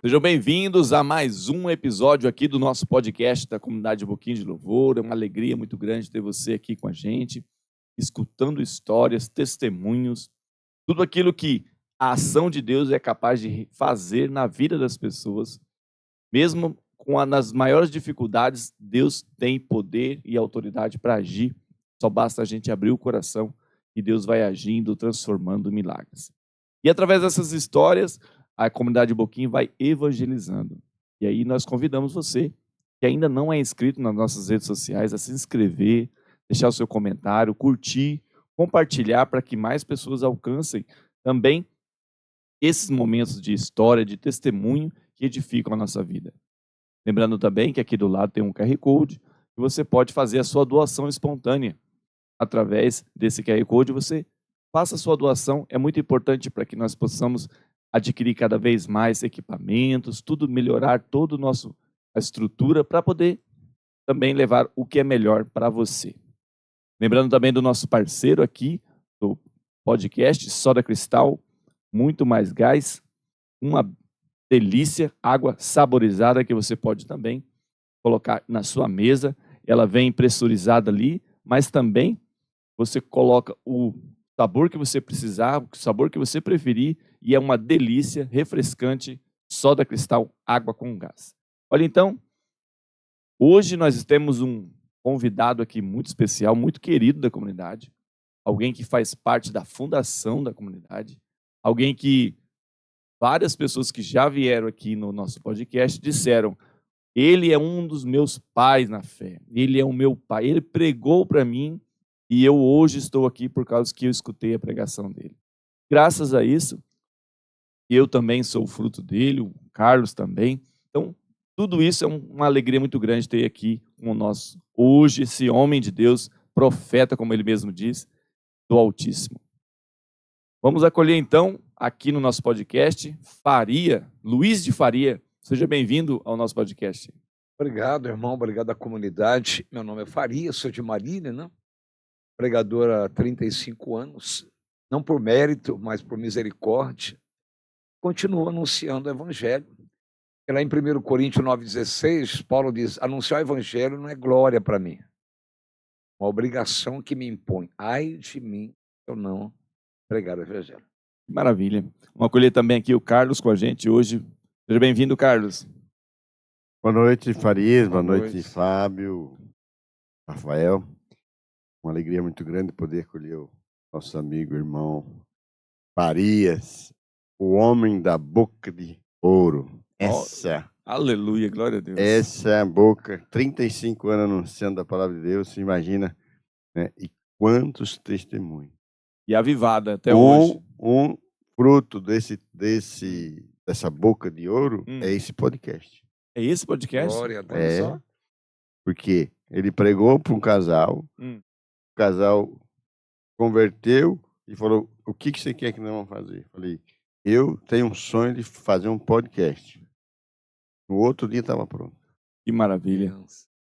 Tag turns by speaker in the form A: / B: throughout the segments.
A: Sejam bem-vindos a mais um episódio aqui do nosso podcast da Comunidade Boquinha de Louvor. É uma alegria muito grande ter você aqui com a gente, escutando histórias, testemunhos, tudo aquilo que a ação de Deus é capaz de fazer na vida das pessoas. Mesmo nas maiores dificuldades, Deus tem poder e autoridade para agir. Só basta a gente abrir o coração e Deus vai agindo, transformando milagres. E através dessas histórias, a Comunidade Boquinha vai evangelizando. E aí nós convidamos você, que ainda não é inscrito nas nossas redes sociais, a se inscrever, deixar o seu comentário, curtir, compartilhar para que mais pessoas alcancem também esses momentos de história, de testemunho que edificam a nossa vida. Lembrando também que aqui do lado tem um QR Code e você pode fazer a sua doação espontânea. Através desse QR Code você faça a sua doação, é muito importante para que nós possamos adquirir cada vez mais equipamentos, tudo melhorar toda a estrutura para poder também levar o que é melhor para você. Lembrando também do nosso parceiro aqui do podcast, Soda Cristal, muito mais gás, uma delícia, água saborizada que você pode também colocar na sua mesa. Ela vem pressurizada ali, mas também você coloca o sabor que você precisar, o sabor que você preferir, e é uma delícia, refrescante, Soda Cristal, água com gás. Olha, então, hoje nós temos um convidado aqui muito especial, muito querido da comunidade, alguém que faz parte da fundação da comunidade, alguém que várias pessoas que já vieram aqui no nosso podcast disseram: ele é um dos meus pais na fé, ele é o meu pai, ele pregou para mim e eu hoje estou aqui por causa que eu escutei a pregação dele. Graças a isso, eu também sou fruto dele, o Carlos também. Então, tudo isso é uma alegria muito grande ter aqui com nós hoje esse homem de Deus, profeta, como ele mesmo diz, do Altíssimo. Vamos acolher então, aqui no nosso podcast, Faria, Luiz de Faria. Seja bem-vindo ao nosso podcast.
B: Obrigado, irmão. Obrigado à comunidade. Meu nome é Faria, sou de Marília, né? Pregador há 35 anos. Não por mérito, mas por misericórdia. Continuo anunciando o evangelho. E lá em 1 Coríntios 9,16, Paulo diz: anunciar o evangelho não é glória para mim. Uma obrigação que me impõe. Ai de mim, eu não pregar o evangelho.
A: Maravilha. Vamos acolher também aqui o Carlos com a gente hoje. Seja bem-vindo, Carlos.
C: Boa noite, Farias. Boa noite, Fábio, Rafael. Uma alegria muito grande poder acolher o nosso amigo, irmão Farias, o homem da boca de ouro.
A: Aleluia, glória a Deus.
C: Essa é a boca, 35 anos anunciando a palavra de Deus, você imagina, né? E quantos testemunhos.
A: E avivada até hoje.
C: Um fruto dessa boca de ouro é esse podcast.
A: É esse podcast?
B: Glória a Deus.
C: Porque ele pregou para um casal, o casal converteu e falou: o que você quer que nós vamos fazer? Falei: eu tenho um sonho de fazer um podcast. No outro dia estava pronto.
A: Que maravilha.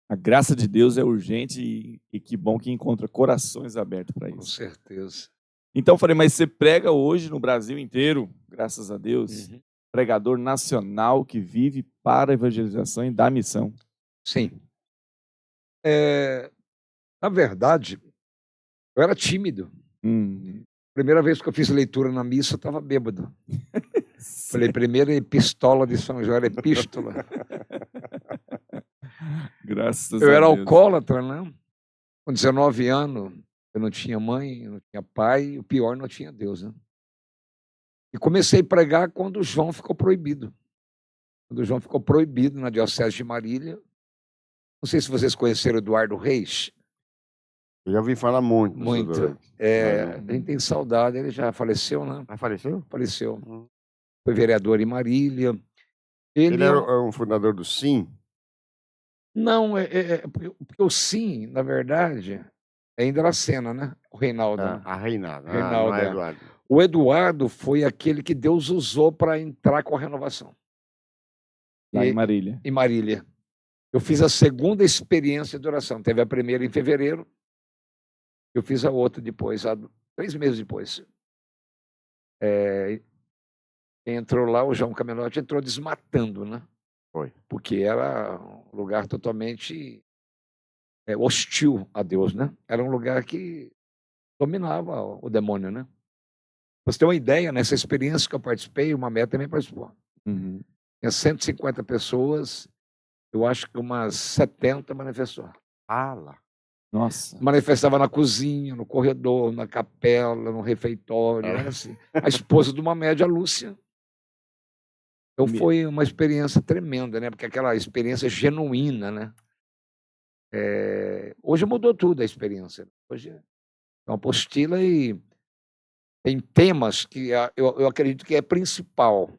A: A graça de Deus é urgente e que bom que encontra corações abertos para isso.
B: Com certeza.
A: Então, falei, mas você prega hoje no Brasil inteiro, graças a Deus, pregador nacional que vive para a evangelização e da missão.
B: Sim. Na verdade, eu era tímido. Primeira vez que eu fiz leitura na missa, eu estava bêbado. Falei, primeira epístola de São João, epístola.
A: Graças a Deus.
B: Eu era alcoólatra, né? Com 19 anos, eu não tinha mãe, eu não tinha pai, e o pior, não tinha Deus, né? E comecei a pregar quando o João ficou proibido. Quando o João ficou proibido na Diocese de Marília. Não sei se vocês conheceram Eduardo Reis.
C: Eu já ouvi falar muito.
B: Muito. A gente tem saudade, ele já faleceu, né?
C: Ah, faleceu?
B: Faleceu. Foi vereador em Marília.
C: Ele era um fundador do SIM?
B: Não, porque o SIM, na verdade, ainda era Sena, né? O Reinaldo.
C: A Reinaldo.
B: Reinaldo,
C: não é Eduardo.
B: O Eduardo foi aquele que Deus usou para entrar com a renovação.
A: Lá em Marília.
B: Em Marília. Eu fiz a segunda experiência de oração. Teve a primeira em fevereiro. Eu fiz a outra depois, a 3 meses depois. Entrou lá, o João Camelote entrou desmatando, né?
C: Foi.
B: Porque era um lugar totalmente hostil a Deus, né? Era um lugar que dominava o demônio, né? Pra você ter uma ideia, nessa experiência que eu participei, uma meta também participou.
A: Uhum.
B: Tinha 150 pessoas, eu acho que umas 70 manifestou.
C: Fala.
A: Nossa.
B: Manifestava na cozinha, no corredor, na capela, no refeitório, era assim. A esposa de uma média, Lúcia. Então foi uma experiência tremenda, né? Porque aquela experiência genuína, né? Hoje mudou tudo a experiência. Hoje é uma apostila e tem temas que eu acredito que é principal.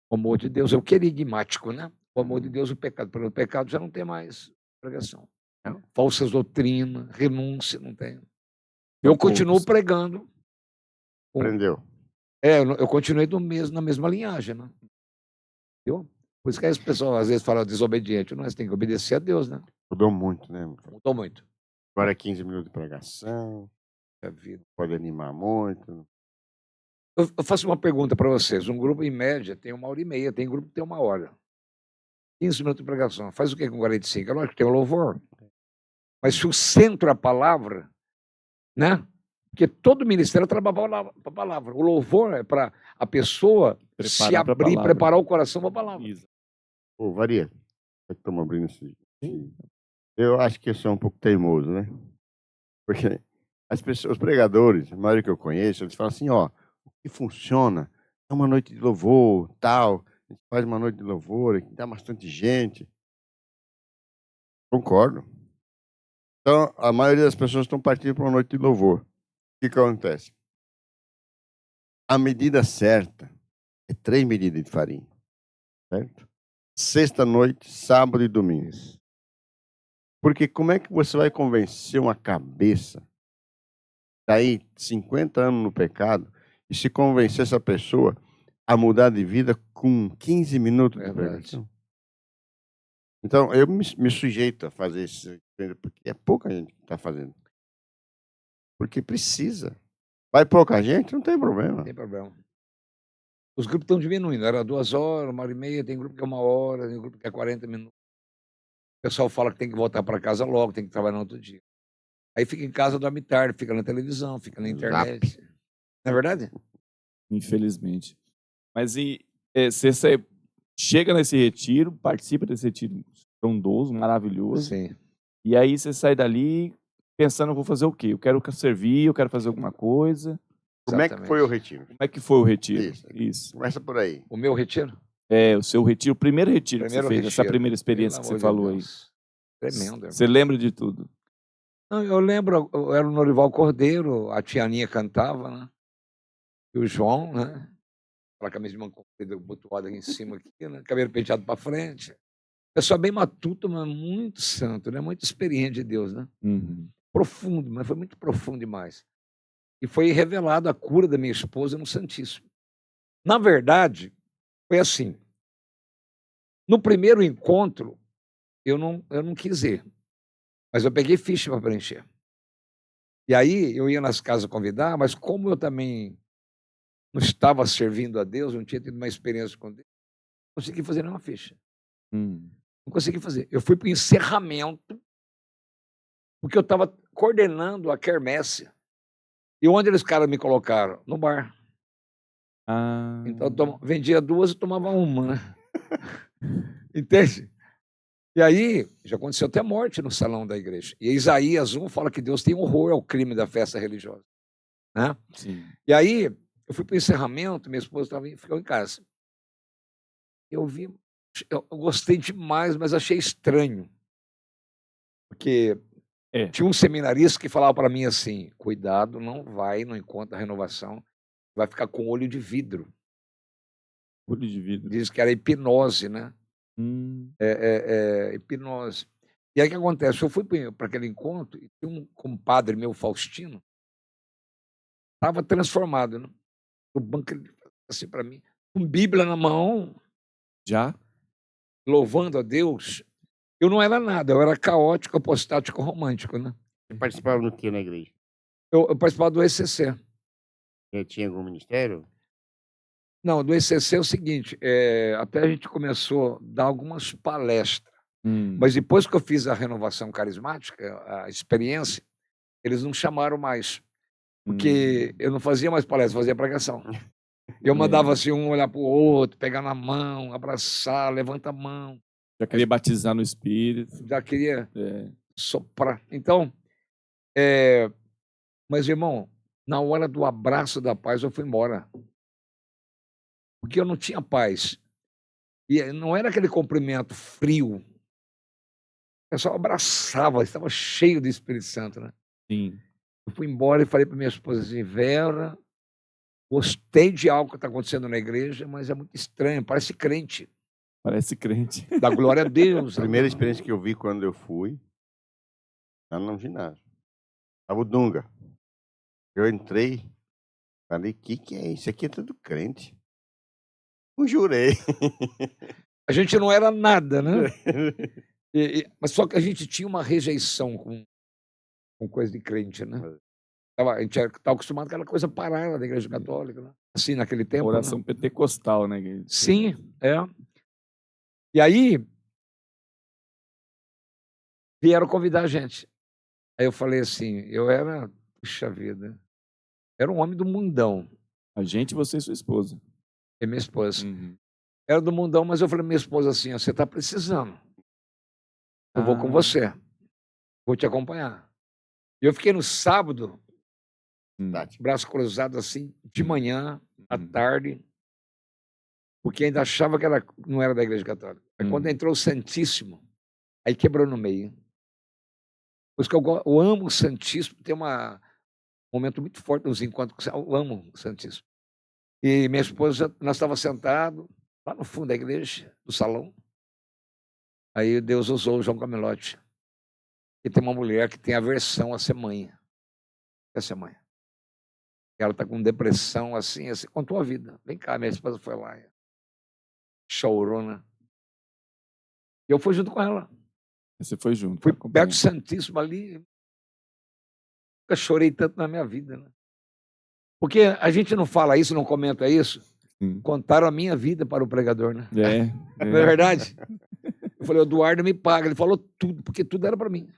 B: O amor de Deus é o querigmático, né? O amor de Deus, o pecado. Pelo pecado já não tem mais pregação. Falsas doutrinas, renúncia, não tem. Eu continuo pregando.
C: Aprendeu.
B: Eu continuei na mesma linhagem, né? Viu? Por isso que as pessoas às vezes falam desobediente. Nós temos que obedecer a Deus, né?
C: Mudou muito, né?
B: Mudou muito.
C: Agora é 15 minutos de pregação.
B: A vida.
C: Pode animar muito.
B: Eu faço uma pergunta para vocês. Um grupo, em média, tem 1h30. Tem grupo que tem 1 hora. 15 minutos de pregação. Faz o que com 45? É lógico que tem o louvor. Mas se o centro é a palavra, né? Porque todo ministério trabalha para a palavra. O louvor é para a pessoa se abrir, preparar o coração para a palavra.
C: Ô, Varia, estamos abrindo esse. Eu acho que eu sou um pouco teimoso, né? Porque as pessoas, os pregadores, a maioria que eu conheço, eles falam assim, ó, o que funciona é uma noite de louvor, tal, a gente faz uma noite de louvor, dá bastante gente. Concordo. Então, a maioria das pessoas estão partindo para uma noite de louvor. O que acontece? A medida certa é 3 medidas de farinha, certo? Sexta-noite, sábado e domingo. Porque como é que você vai convencer uma cabeça daí 50 anos no pecado e se convencer essa pessoa a mudar de vida com 15 minutos de pregação? Então, eu me sujeito a fazer isso, porque é pouca gente que está fazendo. Porque precisa. Vai pouca gente, não tem problema.
B: Não tem problema. Os grupos estão diminuindo. Era 2 horas, 1h30, tem grupo que é 1 hora, tem grupo que é 40 minutos. O pessoal fala que tem que voltar para casa logo, tem que trabalhar no outro dia. Aí fica em casa, dorme tarde, fica na televisão, fica na internet. Não é verdade?
A: Infelizmente. Mas você chega nesse retiro, participa desse retiro frondoso, maravilhoso.
B: Sim.
A: E aí você sai dali pensando, vou fazer o quê? Eu quero servir, eu quero fazer alguma coisa.
C: Como é que foi o retiro?
A: Como é que foi o retiro?
C: Isso. Começa por aí.
B: O meu retiro?
A: O seu retiro, o primeiro retiro que você fez, essa primeira experiência que você falou aí.
B: Tremendo.
A: Você lembra de tudo?
B: Não, eu lembro, eu era o Norival Cordeiro, a tia Aninha cantava, né? E o João, né? Aquela camisa de manga comprida, botuada aqui em cima, aqui, né? Cabelo penteado para frente. Pessoa bem matuto, mas muito santo, né? Muito experiente de Deus, né?
A: Uhum.
B: Profundo, mas foi muito profundo demais. E foi revelado a cura da minha esposa no Santíssimo. Na verdade, foi assim. No primeiro encontro, eu não quis ir, mas eu peguei ficha para preencher. E aí eu ia nas casas convidar, mas como eu também não estava servindo a Deus, não tinha tido uma experiência com Deus, não consegui fazer nenhuma ficha. Não consegui fazer. Eu fui para o encerramento, porque eu estava coordenando a quermesse. E onde eles caras me colocaram? No bar. Então eu vendia 2 e tomava 1, né? Entende? E aí, já aconteceu até morte no salão da igreja. E Isaías 1 fala que Deus tem horror ao crime da festa religiosa. Né?
A: Sim.
B: E aí, eu fui para o encerramento, minha esposa ficou em casa. Eu gostei demais, mas achei estranho. Porque tinha um seminarista que falava para mim assim, cuidado, não encontra a renovação, vai ficar com olho de vidro.
A: Olho de vidro.
B: Diz que era hipnose, né? Hipnose. E aí o que acontece? Eu fui para aquele encontro e tinha um compadre meu, Faustino, estava transformado, né? O banco, assim, para mim, com Bíblia na mão.
A: Já?
B: Louvando a Deus. Eu não era nada, eu era caótico, apostático, romântico, né?
C: Você participava do que na igreja?
B: Eu participava do ECC.
C: Já tinha algum ministério?
B: Não, do ECC é o seguinte, até a gente começou a dar algumas palestras, mas depois que eu fiz a renovação carismática, a experiência, eles não chamaram mais, porque eu não fazia mais palestra, fazia pregação. Eu mandava assim um olhar para o outro, pegar na mão, abraçar, levanta a mão.
A: Já queria batizar no Espírito.
B: Já queria
A: É.
B: soprar. Então, mas irmão, na hora do abraço da paz eu fui embora. Porque eu não tinha paz. E não era aquele cumprimento frio. O pessoal abraçava, estava cheio do Espírito Santo, né?
A: Sim.
B: Eu fui embora e falei para minha esposa assim, Vera, gostei de algo que está acontecendo na igreja, mas é muito estranho, parece crente.
A: Parece crente.
B: Dá glória a Deus.
C: A primeira experiência que eu vi quando eu fui, lá no ginásio. Estava o Dunga. Eu entrei, falei, que é isso? Isso aqui é tudo crente. Não jurei.
B: A gente não era nada, né? Mas só que a gente tinha uma rejeição com coisa de crente, né? A gente estava acostumado com aquela coisa parada da igreja católica, né? Assim, naquele tempo.
A: Oração pentecostal, né?
B: Sim, E aí, vieram convidar a gente. Aí eu falei assim, eu era, puxa vida, era um homem do mundão.
A: A gente, você e sua esposa.
B: E minha esposa. Era do mundão, mas eu falei pra minha esposa assim, você está precisando. Eu vou com você. Vou te acompanhar. E eu fiquei no sábado, braço cruzado assim, de manhã, à tarde, porque ainda achava que não era da igreja católica. Aí quando entrou o Santíssimo, aí quebrou no meio. Por isso que eu amo o Santíssimo, tem um momento muito forte nos encontros, eu amo o Santíssimo. E minha esposa, nós estávamos sentados lá no fundo da igreja, no salão. Aí Deus usou o João Camilote. E tem uma mulher que tem aversão a ser mãe. Quer ser mãe. Ela está com depressão, assim, contou a vida. Vem cá, minha esposa foi lá. Chorou, né? E eu fui junto com ela.
A: Você foi junto.
B: Fui perto do Santíssimo ali. Nunca chorei tanto na minha vida, né? Porque a gente não fala isso, não comenta isso. Contaram a minha vida para o pregador, né? Não é verdade? Eu falei, o Eduardo me paga. Ele falou tudo, porque tudo era para mim.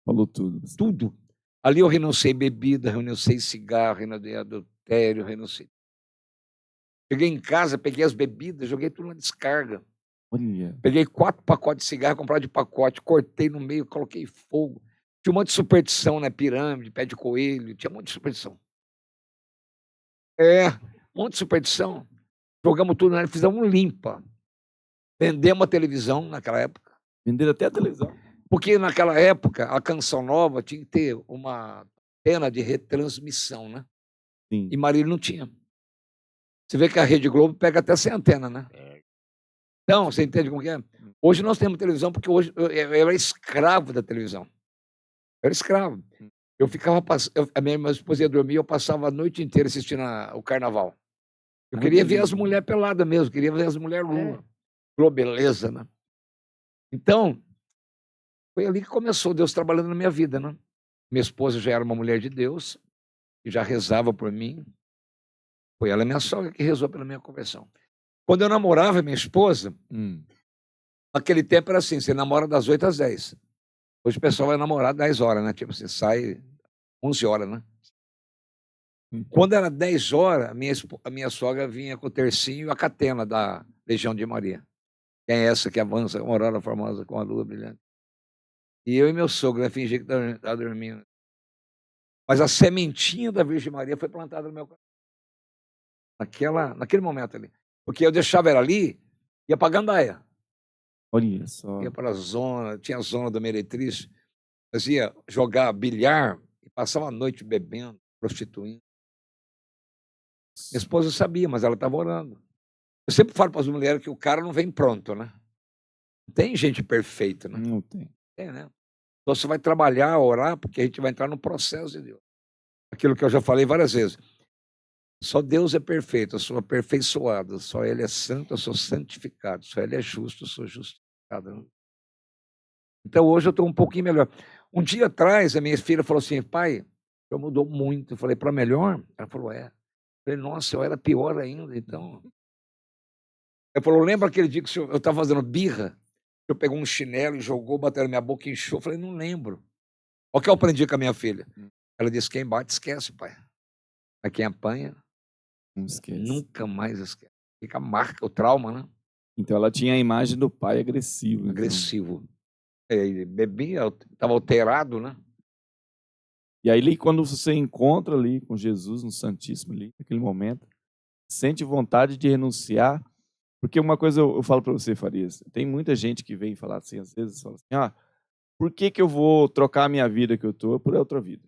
A: Falou tudo.
B: Tudo. Ali eu renunciei bebida, renunciei cigarro, renunciei adultério, renunciei. Cheguei em casa, peguei as bebidas, joguei tudo na descarga.
A: Olha.
B: Peguei 4 pacotes de cigarro, comprava de pacote, cortei no meio, coloquei fogo. Tinha um monte de superstição, né? Pirâmide, pé de coelho, tinha um monte de superstição. Um monte de superstição. Jogamos tudo, né? Fizemos um limpa. Vendemos a televisão naquela época.
A: Venderam até a televisão.
B: Porque naquela época, a Canção Nova tinha que ter uma antena de retransmissão, né?
A: Sim.
B: E Marília não tinha. Você vê que a Rede Globo pega até sem antena, né? Então, você entende como que é? Hoje nós temos televisão, porque hoje eu era escravo da televisão. Eu era escravo. Eu ficava, a minha esposa ia dormir, eu passava a noite inteira assistindo o carnaval. Eu queria ver as mulheres peladas mesmo, queria ver as mulheres nuas. Globeleza, né? Então, foi ali que começou Deus trabalhando na minha vida, né? Minha esposa já era uma mulher de Deus, e já rezava por mim. Foi ela, minha sogra, que rezou pela minha conversão. Quando eu namorava minha esposa, naquele tempo era assim, você namora das 8 às 10. Hoje o pessoal vai namorar 10 horas, né? Tipo, você sai 11 horas, né? Quando era 10 horas, a minha sogra vinha com o tercinho e a catena da Legião de Maria. Quem é essa que avança com a aurora formosa, com a lua brilhante? E eu e meu sogro, né, fingi que estava dormindo. Mas a sementinha da Virgem Maria foi plantada no meu coração. Naquele momento ali. Porque eu deixava ela ali, ia para Gandaia.
A: Olha só.
B: Ia para a zona, tinha a zona da Meretriz. Fazia jogar bilhar e passava a noite bebendo, prostituindo. Minha esposa sabia, mas ela estava orando. Eu sempre falo para as mulheres que o cara não vem pronto, né? Não tem gente perfeita, né?
A: Não tem.
B: Tem, né? Então você vai trabalhar, orar, porque a gente vai entrar no processo de Deus. Aquilo que eu já falei várias vezes. Só Deus é perfeito, eu sou aperfeiçoado. Só Ele é santo, eu sou santificado. Só Ele é justo, eu sou justificado. Né? Então hoje eu estou um pouquinho melhor. Um dia atrás, a minha filha falou assim, pai, senhor mudou muito. Eu falei, para melhor? Ela falou, é. Eu falei, nossa, eu era pior ainda, então. Ela falou, lembra aquele dia que eu estava fazendo birra? Eu pegou um chinelo e jogou, bateu na minha boca e inchou. Eu falei, não lembro. Olha o que eu aprendi com a minha filha. Ela disse, quem bate, esquece, pai. Mas quem apanha,
A: Não esquece.
B: nunca mais esquece. Fica a marca, o trauma, né?
A: Então ela tinha a imagem do pai agressivo. então.
B: Agressivo. Ele bebia, estava alterado, né?
A: E aí, quando você encontra ali com Jesus no Santíssimo, ali, naquele momento, sente vontade de renunciar. Porque uma coisa eu falo para você, Farias, tem muita gente que vem falar assim, às vezes, fala assim, por que eu vou trocar a minha vida que eu estou por outra vida?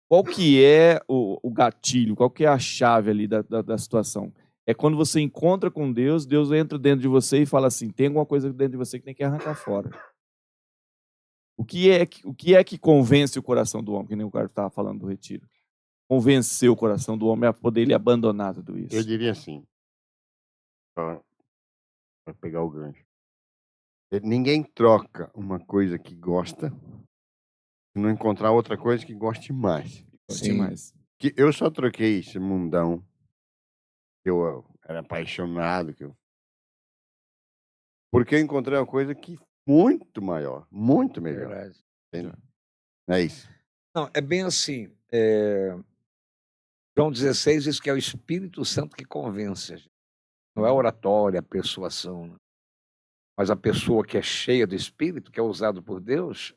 A: Qual que é o gatilho, qual que é a chave ali da situação? É quando você encontra com Deus, Deus entra dentro de você e fala assim, tem alguma coisa dentro de você que tem que arrancar fora. O que é que convence o coração do homem, que nem o cara estava falando do retiro? Convencer o coração do homem a poder ele abandonar tudo isso.
C: Eu diria assim, para pegar o gancho. Ninguém troca uma coisa que gosta se não encontrar outra coisa que goste mais.
A: Goste mais.
C: Que eu só troquei esse mundão que eu era apaixonado, porque eu encontrei uma coisa que muito maior, muito melhor.
B: Verdade.
C: Entende? É isso.
B: Não, é bem assim. João 16 diz que é o Espírito Santo que convence a gente. Não é a oratória, a persuasão. Né? Mas a pessoa que é cheia do Espírito, que é usado por Deus,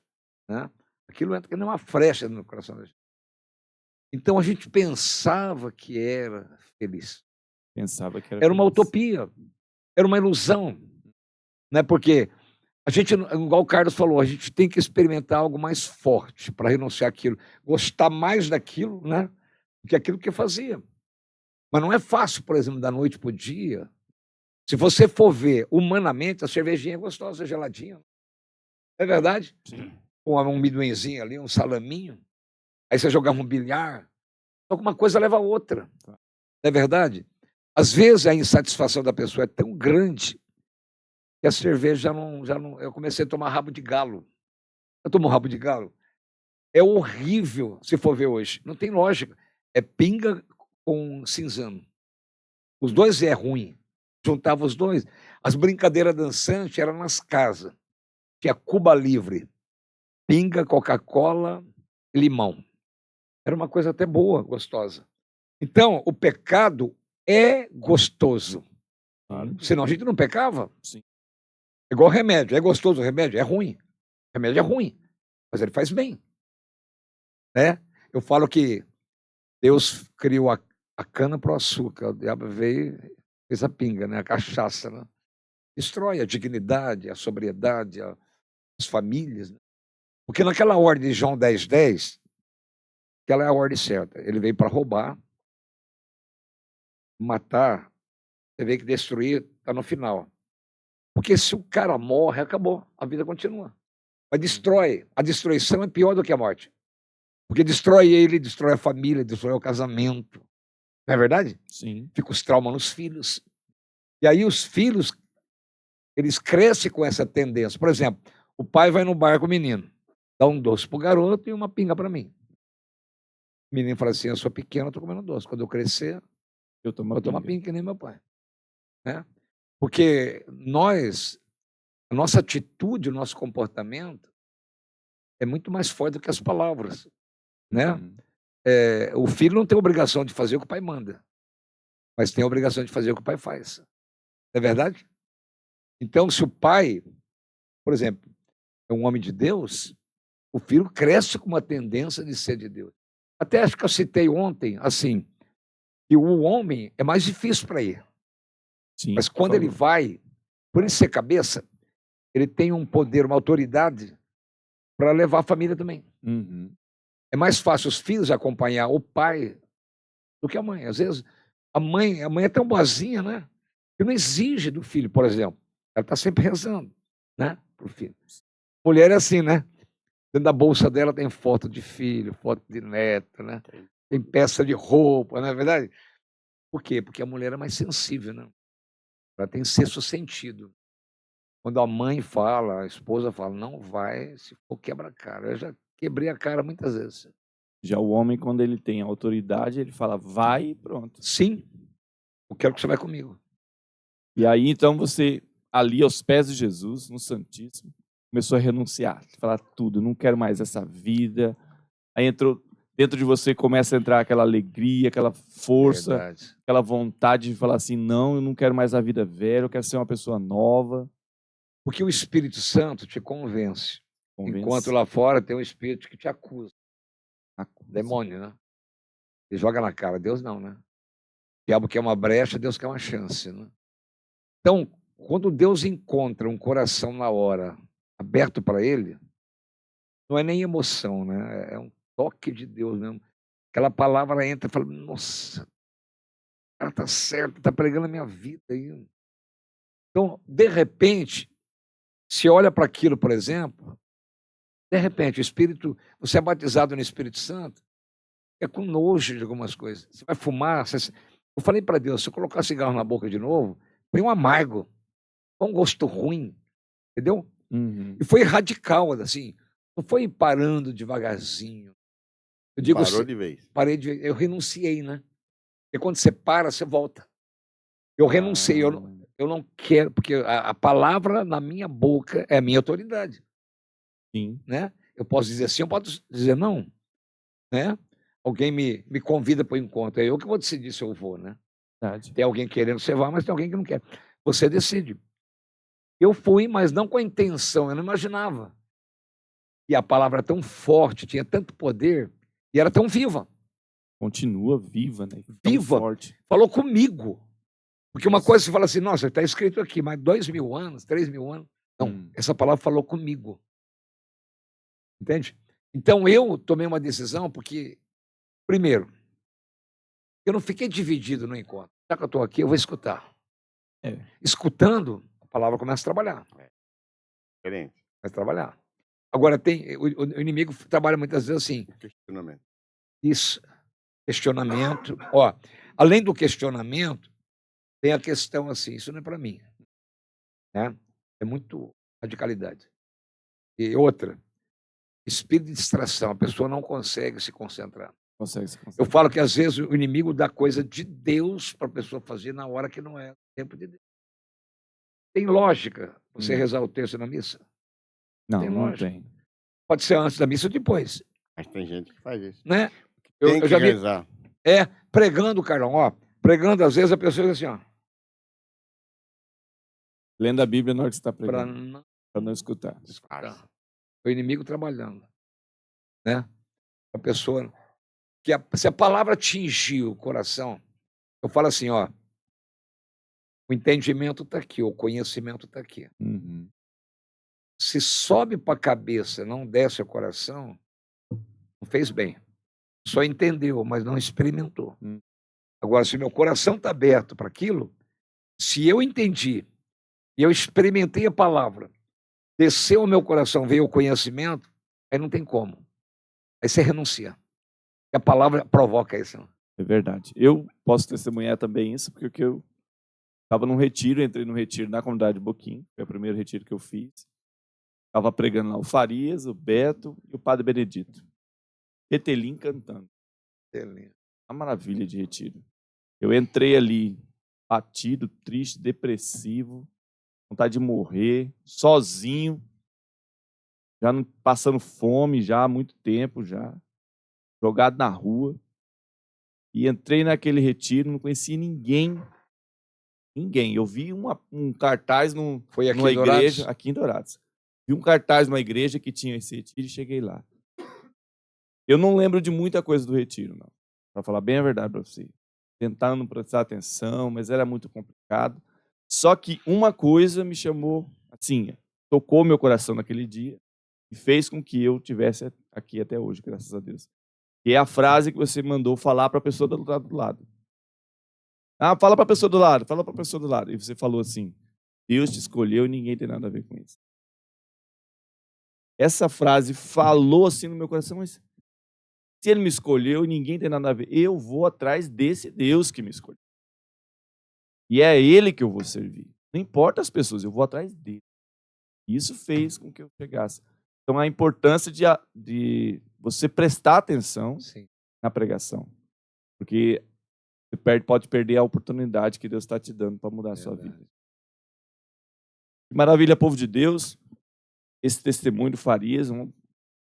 B: né? Aquilo entra que nem uma flecha no coração da gente. Então a gente pensava que era feliz.
A: Pensava que
B: Era uma
A: feliz.
B: utopia, era uma ilusão. Né? Porque a gente, igual o Carlos falou, a gente tem que experimentar algo mais forte para renunciar àquilo, gostar mais daquilo, né? Do que aquilo que fazia. Mas não é fácil, por exemplo, da noite para o dia. Se você for ver humanamente, a cervejinha é gostosa, geladinha. Não é verdade?
A: Sim.
B: Com um amendoinzinho ali, um salaminho. Aí você jogava um bilhar. Alguma coisa leva a outra. Não é verdade? Às vezes a insatisfação da pessoa é tão grande que a cerveja já não. Eu comecei a tomar rabo de galo. Eu tomo rabo de galo. É horrível se for ver hoje. Não tem lógica. É pinga com cinzano. Os dois é ruim. Juntava os dois. As brincadeiras dançantes eram nas casas. Tinha Cuba Livre, pinga, Coca-Cola, limão. Era uma coisa até boa, gostosa. Então, o pecado é gostoso.
A: Claro.
B: Senão a gente não pecava.
A: Sim.
B: É igual remédio. É gostoso o remédio? É ruim. O remédio é ruim, mas ele faz bem. Né? Eu falo que Deus criou a cana para o açúcar. O diabo veio e fez a pinga, né? A cachaça. Né? Destrói a dignidade, a sobriedade, as famílias. Né? Porque naquela ordem de João 10:10, aquela é a ordem certa. Ele veio para roubar, matar, você vê que destruir está no final. Porque se o cara morre, acabou, a vida continua. Mas destrói. A destruição é pior do que a morte. Porque destrói ele, destrói a família, destrói o casamento. Não é verdade?
A: Sim.
B: Fica os traumas nos filhos. E aí os filhos, eles crescem com essa tendência. Por exemplo, o pai vai no bar com o menino, dá um doce pro garoto e uma pinga para mim. O menino fala assim, eu sou pequeno, eu tô comendo doce. Quando eu crescer,
A: Eu tomo
B: vou tomar pinga que nem meu pai. Né? Porque a nossa atitude, o nosso comportamento é muito mais forte do que as palavras. Né? O filho não tem obrigação de fazer o que o pai manda, mas tem a obrigação de fazer o que o pai faz. Não é verdade? Então, se o pai, por exemplo, é um homem de Deus, o filho cresce com uma tendência de ser de Deus. Até acho que eu citei ontem, assim, que o homem é mais difícil para ir.
A: Sim,
B: mas quando ele vai, por ele ser cabeça, ele tem um poder, uma autoridade para levar a família também.
A: Uhum.
B: É mais fácil os filhos acompanhar o pai do que a mãe. Às vezes, a mãe é tão boazinha, né? Que não exige do filho, por exemplo. Ela está sempre rezando, né? Para o filho. Mulher é assim, né? Dentro da bolsa dela tem foto de filho, foto de neto, né? Tem peça de roupa, não é verdade? Por quê? Porque a mulher é mais sensível, né? Ela tem sexto sentido. Quando a mãe fala, a esposa fala, não vai, se for quebra a cara. Eu já quebrei a cara muitas vezes.
A: Já o homem, quando ele tem autoridade, ele fala, vai e pronto.
B: Sim, eu quero que você vá comigo.
A: E aí, então, você, ali aos pés de Jesus, no Santíssimo, começou a renunciar, falar tudo, não quero mais essa vida. Aí entrou, dentro de você começa a entrar aquela alegria, aquela força,
B: Verdade.
A: aquela vontade de falar assim, não, eu não quero mais a vida velha, eu quero ser uma pessoa nova.
B: Porque o Espírito Santo te convence.
A: Convence.
B: Enquanto lá fora tem um espírito que te acusa.
A: Acusa.
B: Demônio, né? E joga na cara. Deus não, né? O diabo quer uma brecha, Deus quer uma chance, né? Então, quando Deus encontra um coração na hora aberto para ele, não é nem emoção, né? É um toque de Deus mesmo. Aquela palavra entra e fala, nossa, o cara tá certo, tá pregando a minha vida aí. Então, de repente, se olha para aquilo, por exemplo, de repente, o Espírito, você é batizado no Espírito Santo, é com nojo de algumas coisas. Você vai fumar, eu falei para Deus, se eu colocar cigarro na boca de novo, põe um amargo, põe um gosto ruim, entendeu?
A: Uhum.
B: E foi radical, assim, não foi parando devagarzinho. Eu digo
C: Parou
B: assim,
C: de vez.
B: eu renunciei, né? Porque quando você para, você volta. Eu renunciei, eu não quero, porque a palavra na minha boca é a minha autoridade.
A: Sim.
B: Né? Eu posso dizer sim, eu posso dizer não. Né? Alguém me convida para o encontro, é eu que vou decidir se eu vou. Né?
A: Verdade.
B: Tem alguém querendo que você vá, mas tem alguém que não quer. Você decide. Eu fui, mas não com a intenção, eu não imaginava. E a palavra tão forte, tinha tanto poder, e era tão viva.
A: Continua viva, né? Tão
B: Viva.
A: forte.
B: Falou comigo. Porque uma coisa você fala assim, nossa, está escrito aqui, mas 2.000 anos, 3.000 anos. Não, essa palavra falou comigo. Entende? Então eu tomei uma decisão porque, primeiro, eu não fiquei dividido no encontro. Já que eu estou aqui, eu vou escutar. Escutando, a palavra começa a trabalhar.
C: Diferente.
B: Começa a trabalhar. Agora, o inimigo trabalha muitas vezes assim.
C: Questionamento.
B: Isso. Questionamento. Ó, além do questionamento, tem a questão assim, isso não é para mim. Né? É muito radicalidade. E outra, espírito de distração. A pessoa não consegue se concentrar. Eu falo que às vezes o inimigo dá coisa de Deus para a pessoa fazer na hora que não é tempo de Deus. Tem lógica você rezar o texto na missa?
A: Não,
B: tem
A: não
B: lógica.
A: tem.
B: Pode ser antes da missa ou depois.
C: Mas tem gente que faz isso.
B: Né?
C: Tem
B: Eu
C: que
B: já vi.
C: rezar.
B: Pregando, Carlão, ó. Pregando, às vezes a pessoa diz assim, ó.
A: Lendo a Bíblia na hora que você está
B: Para
A: pregando. Para não escutar.
B: O inimigo trabalhando. Né? A pessoa. Se a palavra atingir o coração, eu falo assim, ó. O entendimento está aqui, o conhecimento está aqui.
A: Uhum.
B: Se sobe para a cabeça, não desce ao coração, não fez bem. Só entendeu, mas não experimentou. Agora, se meu coração está aberto para aquilo, se eu entendi e eu experimentei a palavra, desceu ao meu coração, veio o conhecimento, aí não tem como. Aí você renuncia. E a palavra provoca isso.
A: É verdade. Eu posso testemunhar também isso, porque eu estava num retiro, entrei no retiro na comunidade Boquim, foi o primeiro retiro que eu fiz. Estava pregando lá o Farias, o Beto e o Padre Benedito. Petelim cantando. Uma maravilha de retiro. Eu entrei ali batido, triste, depressivo, vontade de morrer, sozinho, já passando fome já há muito tempo já, jogado na rua. E entrei naquele retiro, não conhecia ninguém. Ninguém. Eu vi um cartaz numa igreja, aqui em Dourados. Vi um cartaz numa igreja que tinha esse retiro e cheguei lá. Eu não lembro de muita coisa do retiro, não. Para falar bem a verdade para você. Tentando prestar atenção, mas era muito complicado. Só que uma coisa me chamou, assim, tocou meu coração naquele dia e fez com que eu tivesse aqui até hoje, graças a Deus. Que é a frase que você mandou falar para a pessoa do lado. Fala para a pessoa do lado, fala para a pessoa do lado. E você falou assim, Deus te escolheu e ninguém tem nada a ver com isso. Essa frase falou assim no meu coração, mas se ele me escolheu e ninguém tem nada a ver, eu vou atrás desse Deus que me escolheu. E é ele que eu vou servir. Não importa as pessoas, eu vou atrás dele. Isso fez com que eu chegasse. Então, a importância de você prestar atenção
B: Sim.
A: na pregação. Porque você pode perder a oportunidade que Deus está te dando para mudar a sua
B: Verdade.
A: vida. Que maravilha, povo de Deus. Esse testemunho do Farias.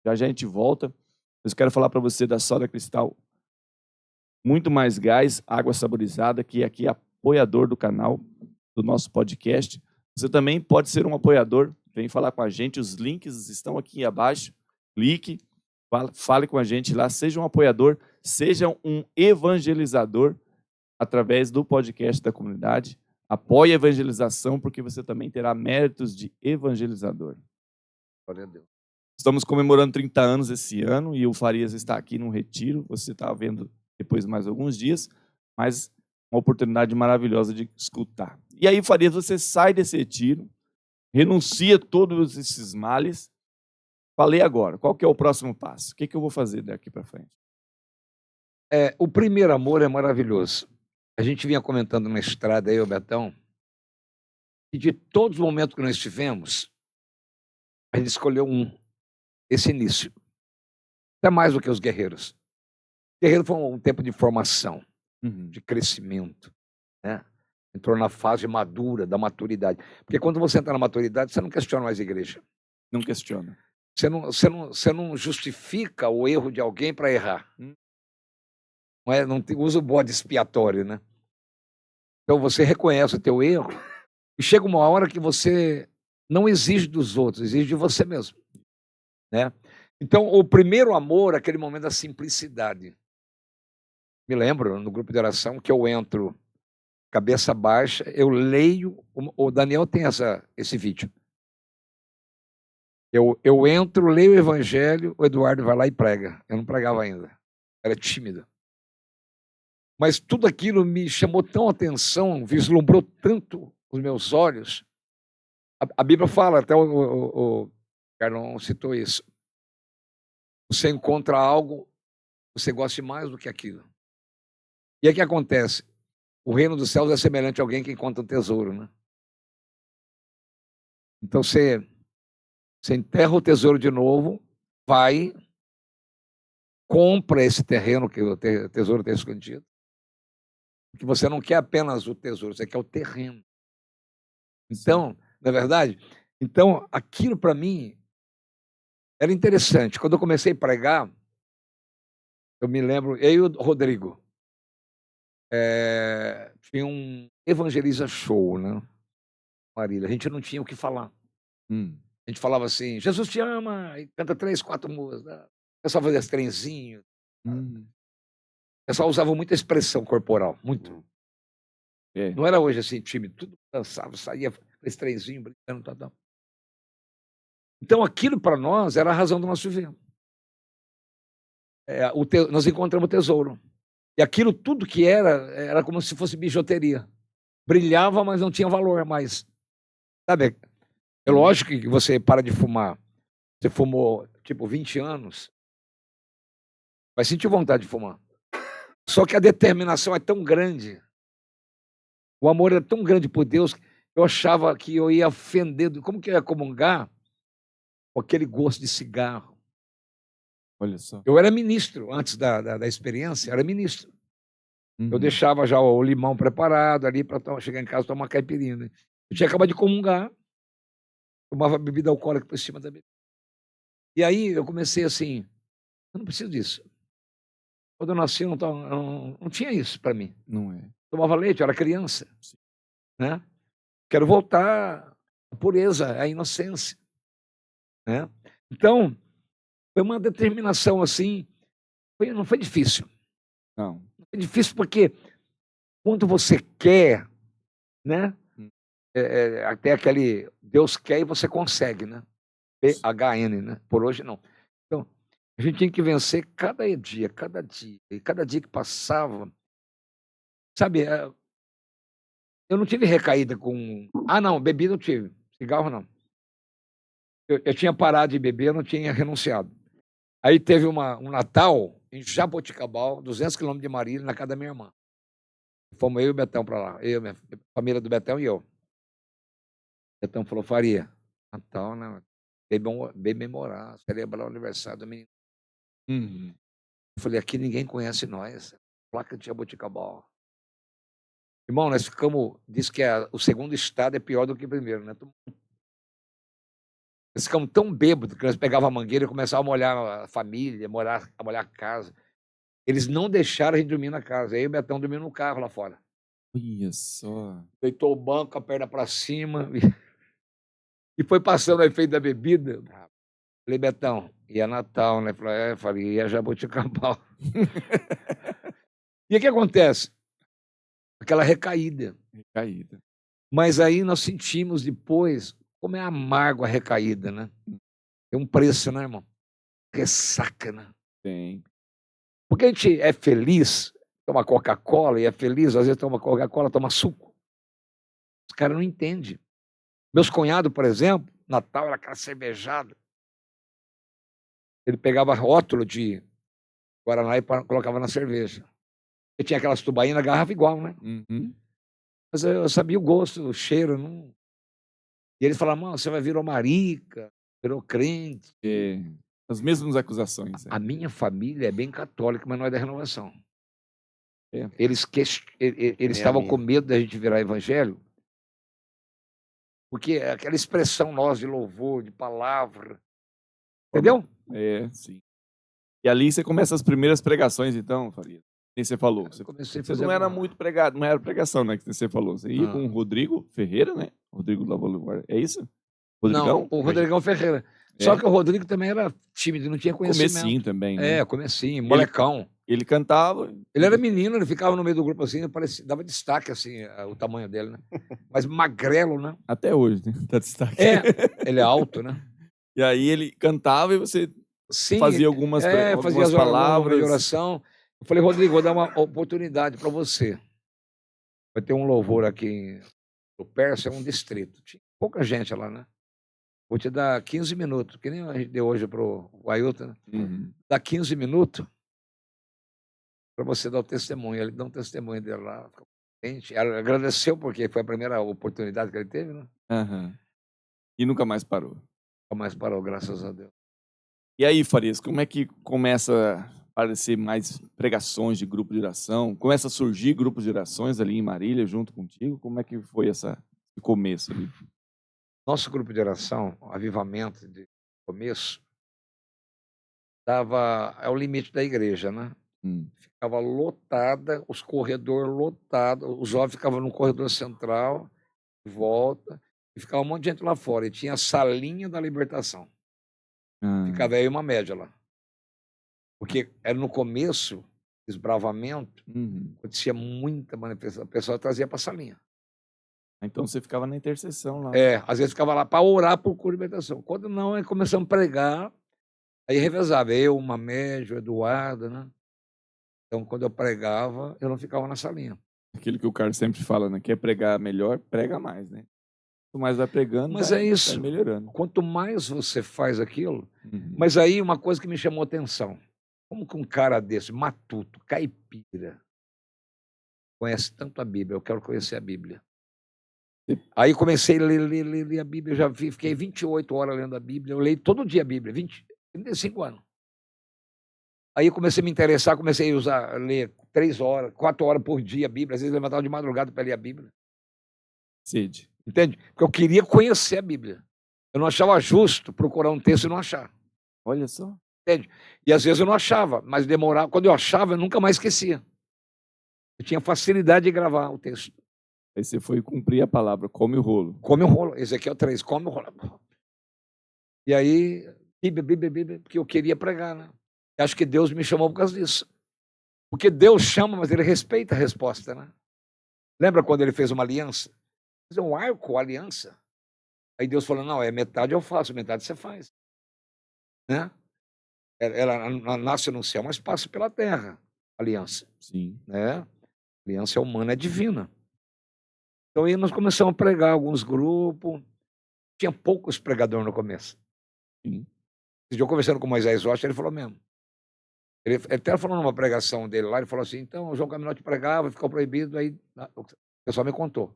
A: Já já a gente volta. Eu quero falar para você da Soda Cristal. Muito mais gás, água saborizada, que é aqui apoiador do canal, do nosso podcast. Você também pode ser um apoiador. Vem falar com a gente. Os links estão aqui abaixo. Clique, fale com a gente lá. Seja um apoiador, seja um evangelizador através do podcast da comunidade. Apoie a evangelização, porque você também terá méritos de evangelizador.
B: Glória a Deus.
A: Estamos comemorando 30 anos esse ano e o Farias está aqui num retiro. Você está vendo depois mais alguns dias, mas uma oportunidade maravilhosa de escutar. E aí, Farias, você sai desse retiro, renuncia a todos esses males. Falei agora, qual que é o próximo passo? O que eu vou fazer daqui para frente?
B: O primeiro amor é maravilhoso. A gente vinha comentando na estrada aí, o Betão, e de todos os momentos que nós tivemos, a gente escolheu esse início. Até mais do que os guerreiros. Guerreiro foi um tempo de formação, de crescimento, né? Entrou na fase madura, da maturidade. Porque quando você entra na maturidade, você não questiona mais a igreja.
A: Não questiona.
B: Você não justifica o erro de alguém para errar. Não usa o bode expiatório, né? Então você reconhece o teu erro e chega uma hora que você não exige dos outros, exige de você mesmo, né? Então, o primeiro amor, aquele momento da simplicidade. Me lembro, no grupo de oração, que eu entro cabeça baixa, eu leio, o Daniel tem esse vídeo. Eu entro, leio o evangelho, o Eduardo vai lá e prega. Eu não pregava ainda, era tímido. Mas tudo aquilo me chamou tão atenção, vislumbrou tanto os meus olhos. A Bíblia fala, até o Carlão citou isso. Você encontra algo, você gosta mais do que aquilo. E aí o que acontece? O reino dos céus é semelhante a alguém que encontra um tesouro, né? Então você enterra o tesouro de novo, vai, compra esse terreno que o tesouro está escondido. Porque você não quer apenas o tesouro, você quer o terreno. Então, não é verdade? Então, aquilo para mim era interessante. Quando eu comecei a pregar, eu me lembro, eu e o Rodrigo, tinha um Evangeliza Show, né? Marília, a gente não tinha o que falar. A gente falava assim, Jesus te ama, e canta 3, 4 músicas. Né? O pessoal fazia trenzinho. O pessoal usava muita expressão corporal, muito. Não era hoje assim, tímido, tudo dançava, saía, esse trenzinho, brincando, tal. Então aquilo para nós era a razão do nosso viver. Nós encontramos o tesouro. E aquilo tudo que era como se fosse bijuteria. Brilhava, mas não tinha valor mais. Sabe, é lógico que você para de fumar. Você fumou, tipo, 20 anos, vai sentir vontade de fumar. Só que a determinação é tão grande, o amor é tão grande por Deus, eu achava que eu ia ofender. Como que eu ia comungar com aquele gosto de cigarro?
A: Olha só.
B: Eu era ministro, antes da experiência, era ministro. Eu deixava já o limão preparado ali para chegar em casa e tomar caipirinha. Né? Eu tinha acabado de comungar, tomava bebida alcoólica por cima da bebida. E aí eu comecei assim, eu não preciso disso. Quando eu nasci, eu não tinha isso para mim.
A: Não é.
B: Tomava leite, eu era criança. Né? Quero voltar à pureza, à inocência. Né? Então, foi uma determinação assim, não foi difícil.
A: Não.
B: Foi difícil porque quando você quer, né? Até aquele Deus quer e você consegue, né? PHN, né? Por hoje não. Então, a gente tinha que vencer cada dia. E cada dia que passava, sabe, eu não tive recaída com... não, bebida eu tive, cigarro não. Eu tinha parado de beber, eu não tinha renunciado. Aí teve um Natal em Jaboticabal, 200 quilômetros de Marília, na casa da minha irmã. Fomos eu e o Betão para lá. Eu, minha família do Betão e eu. O Betão falou, Faria, Natal, né? Bem memorar, celebrar o aniversário do menino.
A: Uhum.
B: Eu falei, aqui ninguém conhece nós. Placa de Jaboticabal. Irmão, nós ficamos, diz que o segundo estado é pior do que o primeiro, né? Nós ficamos tão bêbados que nós pegávamos a mangueira e começávamos a molhar a família, a molhar a casa. Eles não deixaram a gente dormir na casa. Aí o Betão dormiu no carro lá fora.
A: Olha só.
B: Deitou o banco, a perna para cima. E foi passando o efeito da bebida. Falei, Betão, ia Natal, né? Falei, ia Jaboticabal. E o que acontece? Aquela recaída.
A: Recaída.
B: Mas aí nós sentimos depois como é amargo a recaída, né? Tem um preço, né, irmão? Ressaca, né?
A: Tem.
B: Porque a gente é feliz, toma Coca-Cola e é feliz, às vezes toma Coca-Cola, toma suco. Os caras não entendem. Meus cunhados, por exemplo, Natal era aquela cervejada. Ele pegava rótulo de Guaraná e colocava na cerveja. E tinha aquelas tubaínas, garrafa igual, né?
A: Uhum.
B: Mas eu sabia o gosto, o cheiro. Não... E eles falavam, mano, você vai virou marica, virou crente.
A: É. As mesmas acusações.
B: A minha família é bem católica, mas não é da renovação.
A: É.
B: Eles estavam com medo da gente virar evangélico, porque aquela expressão nossa de louvor, de palavra. Entendeu?
A: É, sim. E ali você começa as primeiras pregações, então, Faria. Quem você falou? Você não era muito pregado, não era pregação, né? Que você falou. Você ia com o Rodrigo Ferreira, né? Rodrigo Lavoie. É isso?
B: Rodrigão? Não, o Rodrigão Ferreira. Só que o Rodrigo também era tímido, não tinha conhecimento.
A: Comecinho também, né?
B: Comecinho, molecão.
A: Ele cantava.
B: Ele era menino, ele ficava no meio do grupo assim, dava destaque, assim, o tamanho dele, né? Mas magrelo, né?
A: Até hoje, né? Dá destaque.
B: Ele é alto, né?
A: E aí ele cantava e você fazia algumas palavras
B: de oração. Eu falei, Rodrigo, vou dar uma oportunidade para você. Vai ter um louvor aqui no Pérsia, é um distrito. Tinha pouca gente lá, né? Vou te dar 15 minutos, que nem a gente deu hoje para o Ailton, né?
A: Uhum.
B: Dá 15 minutos para você dar o testemunho. Ele dá um testemunho dele lá. Ele agradeceu, porque foi a primeira oportunidade que ele teve, né?
A: Uhum. E nunca mais parou.
B: Nunca mais parou, graças a Deus.
A: E aí, Farias, como é que começa a aparecer mais pregações de grupo de oração? Começa a surgir grupos de orações ali em Marília, junto contigo? Como é que foi esse começo ali?
B: Nosso grupo de oração, avivamento de começo, é o limite da igreja, né? Ficava lotada, os corredores lotados, os jovens ficavam no corredor central, de volta, e ficava um monte de gente lá fora. E tinha a salinha da libertação. Ficava aí uma média lá. Porque era no começo, desbravamento, acontecia muita manifestação. O pessoal trazia para a salinha.
A: Então você ficava na intercessão lá.
B: Às vezes ficava lá para orar por cura e libertação. Quando não, aí começamos a pregar, aí revezava. Eu, uma média, o Eduardo, né? Então, quando eu pregava, eu não ficava na salinha.
A: Aquilo que o Carlos sempre fala, né? Quer pregar melhor, prega mais, né? Quanto mais vai pregando,
B: mas é isso.
A: Vai melhorando.
B: Quanto mais você faz aquilo... Mas aí, uma coisa que me chamou a atenção. Como que um cara desse, matuto, caipira, conhece tanto a Bíblia? Eu quero conhecer a Bíblia. Aí comecei a ler a Bíblia, fiquei 28 horas lendo a Bíblia, eu leio todo dia a Bíblia, 35 anos. Aí comecei a me interessar, comecei a ler 3 horas, 4 horas por dia a Bíblia, às vezes levantava de madrugada para ler a Bíblia.
A: Sede.
B: Entende? Porque eu queria conhecer a Bíblia. Eu não achava justo procurar um texto e não achar.
A: Olha só.
B: Entende? E às vezes eu não achava, mas demorava. Quando eu achava, eu nunca mais esquecia. Eu tinha facilidade de gravar o texto.
A: Aí você foi cumprir a palavra, come o rolo.
B: Come o rolo. Ezequiel 3, come o rolo. E aí, Bíblia, porque eu queria pregar, né? Eu acho que Deus me chamou por causa disso. Porque Deus chama, mas ele respeita a resposta, né? Lembra quando ele fez uma aliança? Fazer um arco, aliança. Aí Deus falou, não, metade eu faço, metade você faz. Né? Ela nasce no céu, mas passa pela terra, aliança.
A: Sim.
B: Né? Aliança humana é divina. Então aí nós começamos a pregar alguns grupos. Tinha poucos pregadores no começo.
A: Sim.
B: Eu conversando com Moisés Rocha, ele falou mesmo. Ele até falou numa pregação dele lá, ele falou assim, então o João Caminotti pregava, ficou proibido, aí o pessoal me contou.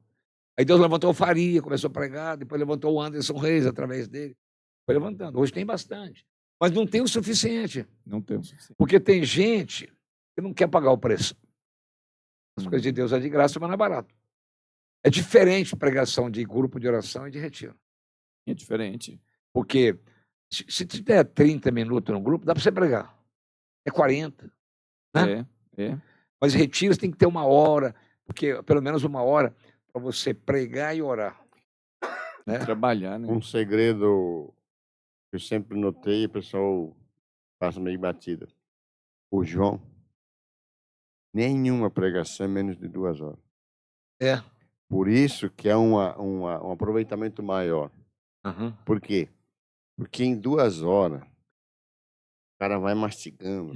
B: Aí Deus levantou o Faria, começou a pregar, depois levantou o Anderson Reis através dele. Foi levantando. Hoje tem bastante. Mas não tem o suficiente.
A: Não tem o suficiente.
B: Porque tem gente que não quer pagar o preço. As coisas de Deus é de graça, mas não é barato. É diferente pregação de grupo de oração e de retiro.
A: É diferente.
B: Porque se tiver 30 minutos no grupo, dá para você pregar. É 40. Né?
A: É.
B: Mas retiros tem que ter 1 hora, porque pelo menos 1 hora para você pregar e orar. Né?
A: Trabalhar, né?
C: Um segredo que eu sempre notei, o pessoal passa meio batida. O João, nenhuma pregação é menos de 2 horas.
B: É.
C: Por isso que é um aproveitamento maior.
B: Uhum.
C: Por quê? Porque em 2 horas, o cara vai mastigando,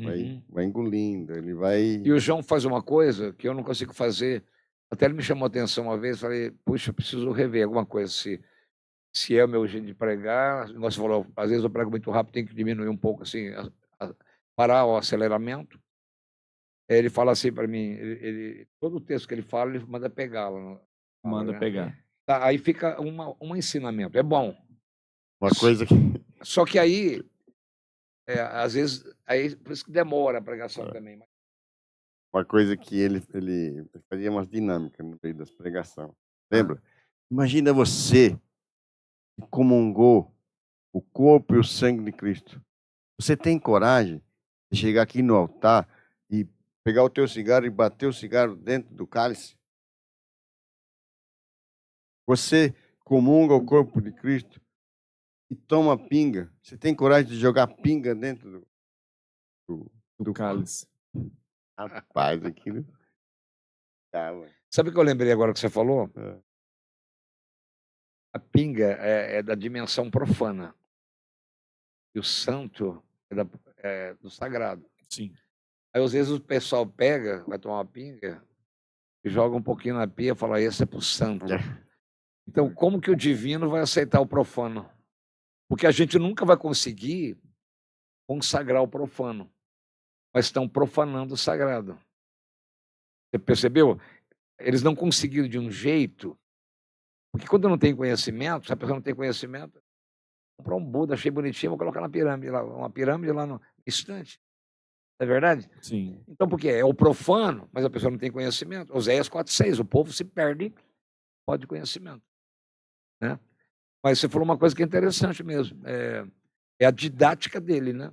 C: vai engolindo, ele vai...
B: E o João faz uma coisa que eu não consigo fazer. Até ele me chamou a atenção uma vez, falei, puxa, eu preciso rever alguma coisa, se é o meu jeito de pregar. Você falou, às vezes eu prego muito rápido, tem que diminuir um pouco, assim, parar o aceleramento. Ele fala assim para mim, todo o texto que ele fala, ele manda pegá-lo.
A: Manda
B: né?
A: pegar.
B: Tá, aí fica um ensinamento, é bom.
C: Uma coisa que...
B: Só que aí, às vezes, aí, por isso que demora a pregação também.
C: Uma coisa que ele fazia umas dinâmicas no meio das pregações. Lembra? Imagina você que comungou o corpo e o sangue de Cristo. Você tem coragem de chegar aqui no altar e pegar o teu cigarro e bater o cigarro dentro do cálice? Você comunga o corpo de Cristo e toma pinga. Você tem coragem de jogar pinga dentro
A: Do cálice.
C: Rapaz, aquilo...
B: Sabe o que eu lembrei agora que você falou?
C: É.
B: A pinga é da dimensão profana. E o santo é do sagrado.
A: Sim.
B: Aí, às vezes, o pessoal pega, vai tomar uma pinga, e joga um pouquinho na pia e fala, esse é para o santo. Então, como que o divino vai aceitar o profano? Porque a gente nunca vai conseguir consagrar o profano, mas estão profanando o sagrado. Você percebeu? Eles não conseguiram de um jeito, porque quando não tem conhecimento, se a pessoa não tem conhecimento, comprar um Buda, achei bonitinho, vou colocar na pirâmide lá, uma pirâmide lá no estante. Não é verdade?
A: Sim.
B: Então, por quê? É o profano, mas a pessoa não tem conhecimento. Oséias 4,6, o povo se perde falta de conhecimento. Né? Mas você falou uma coisa que é interessante mesmo, é a didática dele, né?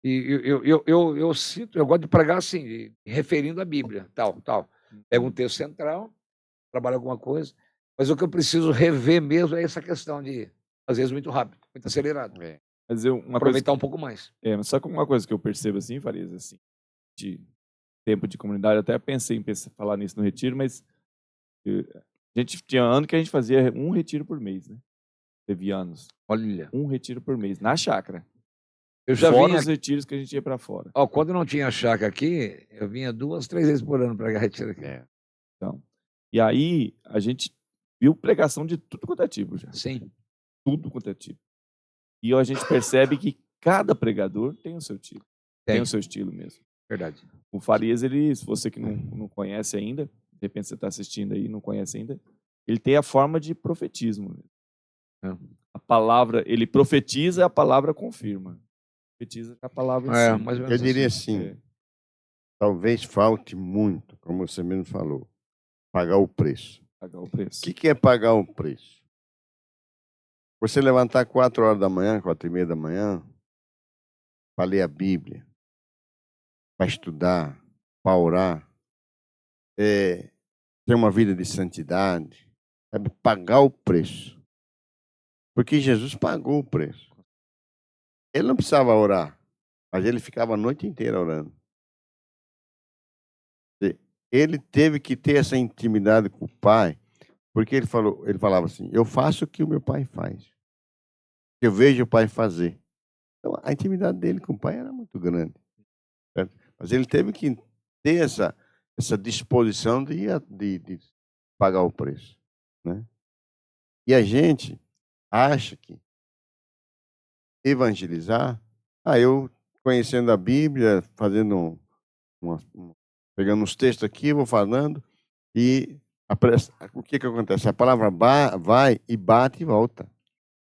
B: E eu cito, eu gosto de pregar assim, referindo à Bíblia, tal. Pega um texto central, trabalha alguma coisa, mas o que eu preciso rever mesmo é essa questão de, às vezes, muito rápido, muito acelerado.
A: Mas
B: aproveitar um pouco mais.
A: Mas só que uma coisa que eu percebo assim, Farias, assim, de tempo de comunidade, eu até pensei em falar nisso no retiro, mas a gente tinha ano que a gente fazia um retiro por mês, né? Teve anos.
B: Olha.
A: Um retiro por mês, na chácara.
B: Eu já
A: fora
B: vinha...
A: os retiros que a gente ia para fora.
B: Quando não tinha chácara aqui, eu vinha 2, 3 vezes por ano pregar retiro aqui.
A: Então, e aí a gente viu pregação de tudo quanto é tipo já.
B: Sim.
A: Tudo quanto é tipo. E a gente percebe que cada pregador tem o seu tipo. Tem o seu estilo mesmo.
B: Verdade.
A: O Farias, se você que não conhece ainda, de repente você está assistindo aí e não conhece ainda, ele tem a forma de profetismo. A palavra, ele profetiza, a palavra confirma. Profetiza a palavra sim.
C: Mais ou menos eu diria assim, talvez falte muito, como você mesmo falou, pagar o preço.
A: Pagar o preço.
C: O que é pagar o preço? Você levantar 4 horas da manhã, 4h30 da manhã, para ler a Bíblia, para estudar, para orar, ter uma vida de santidade, sabe? Pagar o preço. Porque Jesus pagou o preço. Ele não precisava orar, mas ele ficava a noite inteira orando. Ele teve que ter essa intimidade com o Pai, porque ele falava assim, eu faço o que o meu Pai faz. Eu vejo o Pai fazer. Então, a intimidade dele com o Pai era muito grande. Certo? Mas ele teve que ter essa disposição de pagar o preço. Né? E a gente acha que evangelizar, eu conhecendo a Bíblia, fazendo pegando os textos aqui, vou falando, e o que acontece? A palavra vai e bate e volta.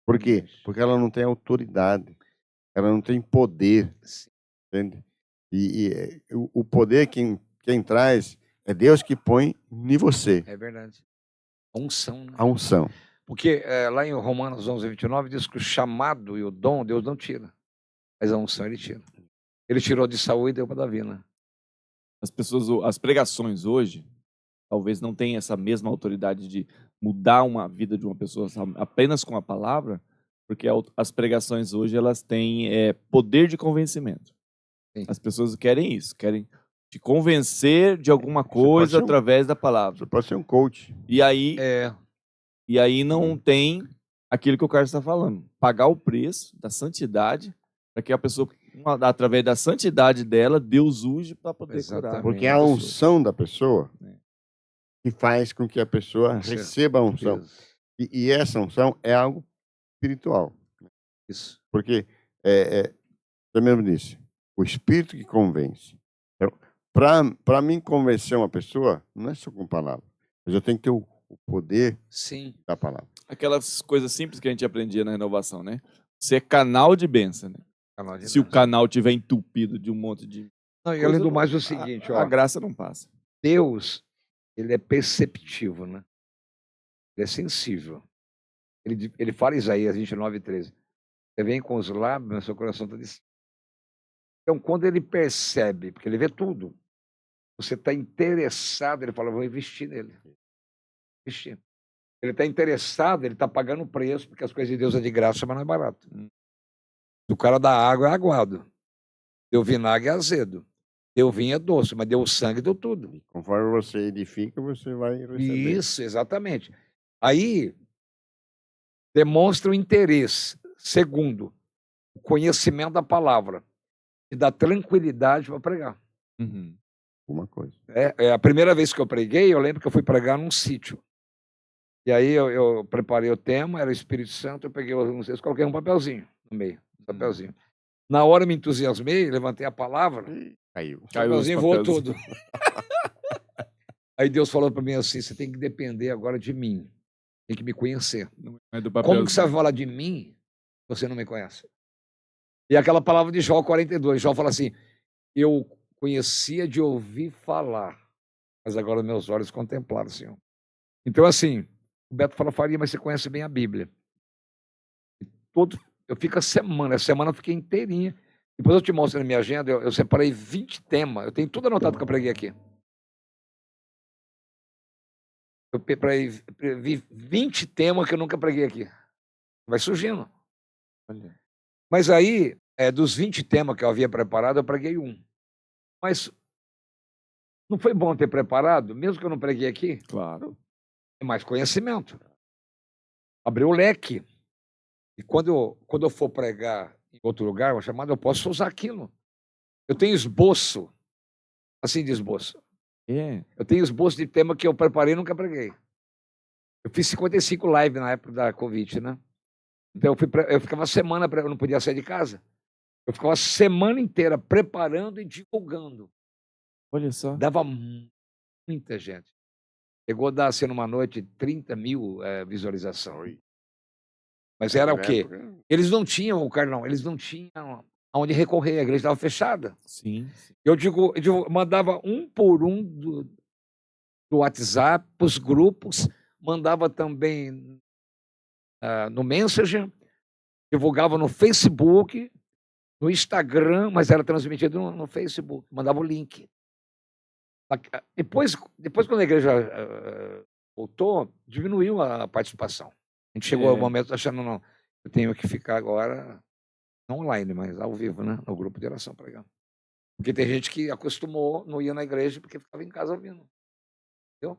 C: Por quê? Porque ela não tem autoridade. ela não tem poder,
B: Sim.
C: entende? O poder quem traz é Deus que põe em você,
B: É verdade. A unção, né?
C: a unção.
B: Porque lá em Romanos 11:29 diz que o chamado e o dom Deus não tira, mas a unção ele tira. Ele tirou de Saul e deu para Davi, né?
A: As pregações hoje, talvez não tenham essa mesma autoridade de mudar uma vida de uma pessoa apenas com a palavra, porque as pregações hoje elas têm poder de convencimento.
B: Sim.
A: As pessoas querem isso, querem te convencer de alguma
C: pode
A: coisa
C: ser
A: através da palavra.
C: Você pode ser um coach.
A: E aí não tem aquilo que o cara está falando. Pagar o preço da santidade para que a pessoa, através da santidade dela, Deus use para poder curar.
C: Porque é a unção da pessoa que faz com que a pessoa receba a unção. E essa unção é algo espiritual.
B: Isso.
C: Porque, você mesmo disse, o Espírito que convence. Então, para mim convencer uma pessoa, não é só com palavras, mas eu tenho que ter o poder da palavra.
A: Aquelas coisas simples que a gente aprendia na renovação, né? Você é canal de bênção, né? Se o canal tiver entupido de um monte de...
B: Não, e além do mais, é o seguinte,
A: a graça não passa.
B: Deus, ele é perceptivo, né? Ele é sensível. Ele fala em Isaías 29:13. Você vem com os lábios, mas seu coração está distante. Então, quando ele percebe, porque ele vê tudo, você está interessado, ele fala, vou investir nele. Investir. Ele está interessado, ele está pagando o preço, porque as coisas de Deus é de graça, mas não é barato. O cara da água é aguado. Deu vinagre é azedo. Deu vinho é doce, mas deu sangue, deu tudo.
C: E conforme você edifica, você vai receber.
B: Isso, exatamente. Aí, demonstra o interesse. Segundo, o conhecimento da palavra. E dá tranquilidade para pregar.
C: Uma coisa.
B: A primeira vez que eu preguei, eu lembro que eu fui pregar num sítio. E aí eu preparei o tema, era o Espírito Santo, eu peguei, não sei, coloquei um papelzinho no meio, papelzinho. Na hora eu me entusiasmei, levantei a palavra,
C: Caiu.
B: o papelzinho voou tudo. Aí Deus falou para mim assim, você tem que depender agora de mim, tem que me conhecer. Como que você vai falar de mim se você não me conhece? E aquela palavra de Jó 42, Jó fala assim, eu conhecia de ouvir falar, mas agora meus olhos contemplaram o Senhor. Então assim, o Beto fala, Faria, mas você conhece bem a Bíblia. Eu fico a semana eu fiquei inteirinha. Depois eu te mostro na minha agenda, eu separei 20 temas, eu tenho tudo anotado que eu preguei aqui. Eu preparei 20 temas que eu nunca preguei aqui. Vai surgindo. Mas aí, dos 20 temas que eu havia preparado, eu preguei um. Mas não foi bom ter preparado, mesmo que eu não preguei aqui?
A: Claro.
B: É mais conhecimento. Abriu o leque. E quando eu for pregar em outro lugar, uma chamada, eu posso usar aquilo. Eu tenho esboço. Assim de esboço. Eu tenho esboço de tema que eu preparei e nunca preguei. Eu fiz 55 lives na época da Covid, né? Então eu ficava a semana, eu não podia sair de casa. Eu ficava a semana inteira preparando e divulgando.
A: Olha só.
B: Dava muita gente. Chegou a dar, assim, numa noite, 30 mil visualizações. Mas era o quê? Eles não tinham o carnão, eles não tinham aonde recorrer, a igreja estava fechada.
A: Sim.
B: Eu mandava um por um do WhatsApp, para os grupos, mandava também no Messenger, divulgava no Facebook, no Instagram, mas era transmitido no Facebook, mandava o link. Depois quando a igreja voltou, diminuiu a participação. A gente chegou ao momento achando, não, eu tenho que ficar agora, não online, mas ao vivo, né? No grupo de oração pregando. Porque tem gente que acostumou, não ia na igreja porque ficava em casa ouvindo. Entendeu?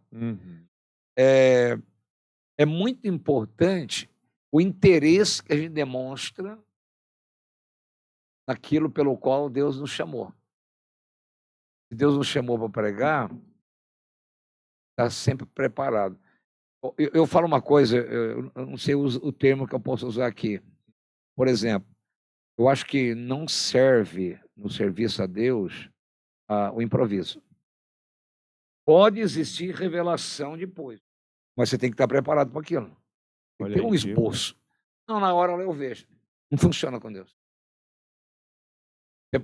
B: É muito importante o interesse que a gente demonstra naquilo pelo qual Deus nos chamou. Se Deus nos chamou para pregar, está sempre preparado. Eu falo uma coisa, eu não sei o termo que eu posso usar aqui. Por exemplo, eu acho que não serve no serviço a Deus o improviso. Pode existir revelação depois, mas você tem que estar preparado para aquilo. Tem que ter um esboço. Não, na hora eu vejo. Não funciona com Deus.